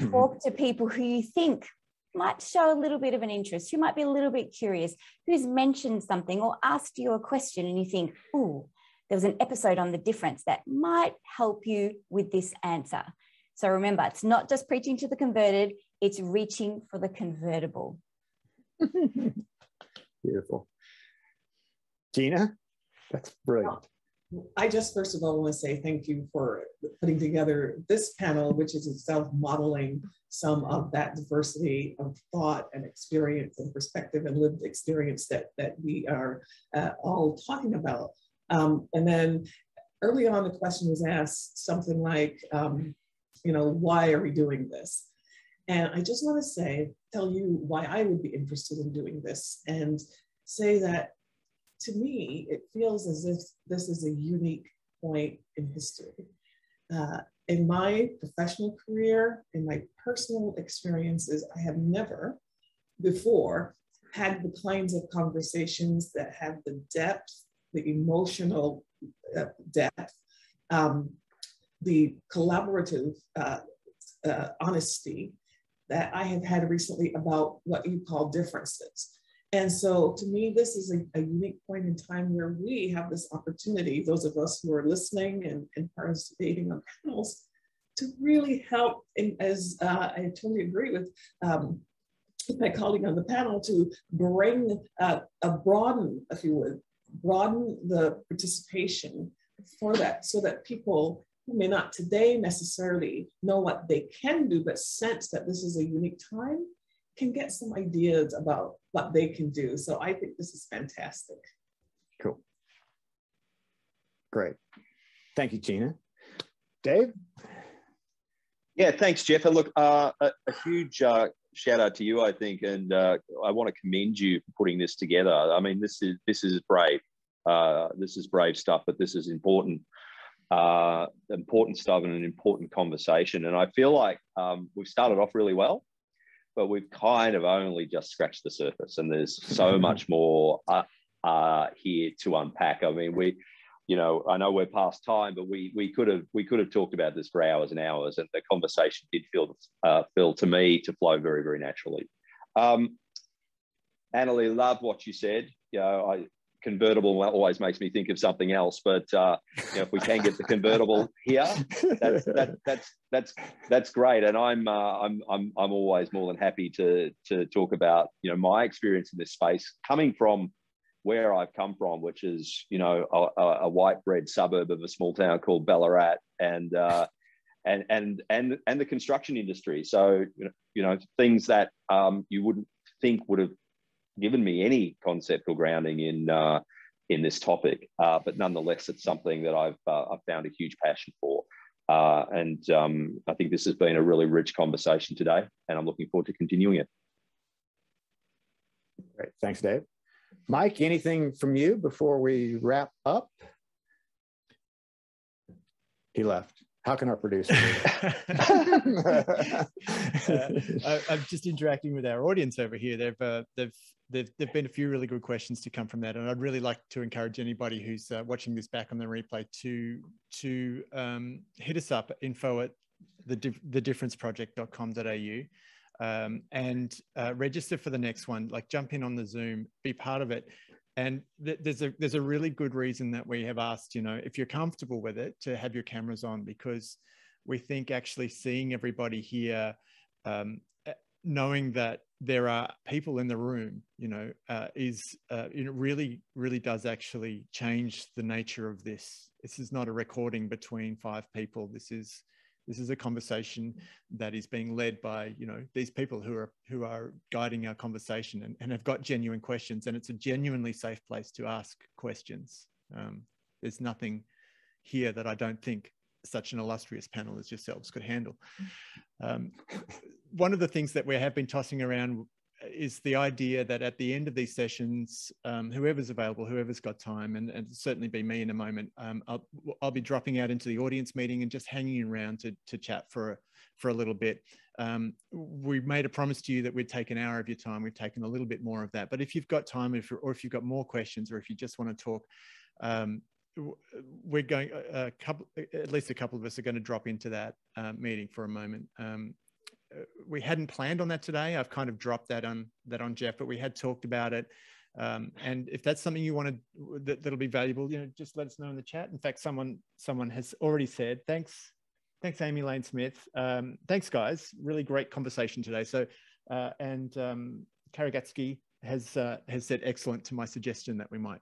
Talk to people who you think might show a little bit of an interest, who might be a little bit curious, who's mentioned something or asked you a question and you think, oh, there was an episode on the difference that might help you with this answer. So remember, it's not just preaching to the converted, it's reaching for the convertible. Beautiful. Gina, that's brilliant. I just first of all want to say thank you for putting together this panel, which is itself modeling some of that diversity of thought and experience and perspective and lived experience that we are all talking about. And then early on, the question was asked something like, why are we doing this? And I just want to tell you why I would be interested in doing this and say that to me, it feels as if this is a unique point in history. In my professional career, in my personal experiences, I have never before had the kinds of conversations that have the depth, the emotional depth, the collaborative honesty that I have had recently about what you call differences. And so to me, this is a unique point in time where we have this opportunity, those of us who are listening and participating on panels, to really help, as I totally agree with my colleague on the panel, to bring broaden, if you would, broaden the participation for that, so that people who may not today necessarily know what they can do, but sense that this is a unique time, can get some ideas about what they can do. So I think this is fantastic. Cool. Great. Thank you, Gina. Dave? Yeah, thanks, Jeff. And look, a huge shout out to you, I think, and I want to commend you for putting this together. I mean, this is brave. This is brave stuff, but this is important stuff and an important conversation. And I feel like we've started off really well, but we've kind of only just scratched the surface, and there's so much more here to unpack. I mean, I know we're past time, but we could have talked about this for hours and hours, and the conversation did feel to me to flow very, very naturally. Annalee, love what you said. Convertible always makes me think of something else, but if we can get the convertible here, that's great. And I'm always more than happy to talk about my experience in this space, coming from where I've come from, which is, you know, a white bread suburb of a small town called Ballarat, and the construction industry. So, you know, things that you wouldn't think would have given me any concept or grounding in this topic, but nonetheless, it's something that I've found a huge passion for. I think this has been a really rich conversation today, and I'm looking forward to continuing it. Great. Thanks, Dave. Mike, anything from you before we wrap up? He left. How can our producer I'm just interacting with our audience over here. There've been a few really good questions to come from that, and I'd really like to encourage anybody who's watching this back on the replay to hit us up, info@thedifferenceproject.com.au, and register for the next one. Like, jump in on the Zoom, be part of it. And there's a really good reason that we have asked, you know, if you're comfortable with it, to have your cameras on, because we think actually seeing everybody here, knowing that there are people in the room, you know, really does actually change the nature of this. This is not a recording between 5 people. This is a conversation that is being led by, you know, these people who are guiding our conversation and have got genuine questions, and it's a genuinely safe place to ask questions. There's nothing here that I don't think such an illustrious panel as yourselves could handle. One of the things that we have been tossing around is the idea that at the end of these sessions, whoever's available, whoever's got time, and certainly be me in a moment, I'll be dropping out into the audience meeting and just hanging around to chat for a little bit. We made a promise to you that we'd take an hour of your time. We've taken a little bit more of that, but if you've got time, or if you've got more questions, or if you just want to talk, we're going, at least a couple of us are going to drop into that meeting for a moment. We hadn't planned on that today. I've kind of dropped that on Jeff, but we had talked about it. And if that's something you wanted that'll be valuable, you know, just let us know in the chat. In fact, someone has already said, thanks, Amy Lane Smith. Thanks, guys. Really great conversation today. So, Karagatsky has said excellent to my suggestion that we might,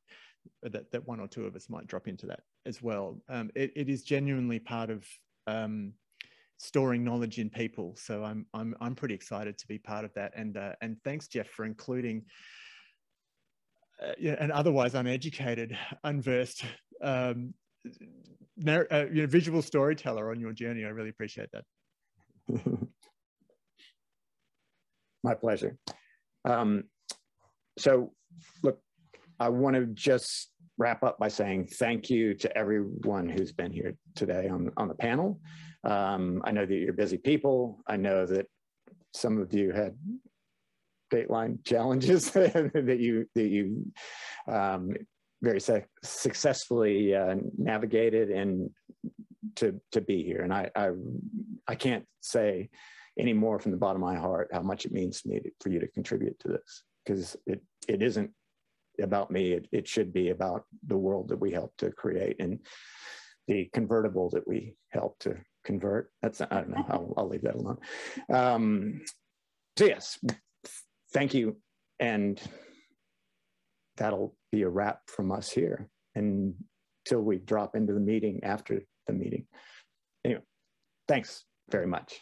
that one or two of us might drop into that as well. It is genuinely part of storing knowledge in people. So I'm pretty excited to be part of that. And thanks, Jeff, for including an otherwise uneducated, unversed, visual storyteller on your journey. I really appreciate that. My pleasure. So look, I want to just wrap up by saying thank you to everyone who's been here today on the panel. I know that you're busy people. I know that some of you had Dateline challenges that you very successfully navigated and to be here. And I can't say any more from the bottom of my heart how much it means to me for you to contribute to this, because it isn't about me. It should be about the world that we help to create and the convertible that we help to convert. I don't know. I'll leave that alone. So yes, thank you. And that'll be a wrap from us here until we drop into the meeting after the meeting. Anyway, thanks very much.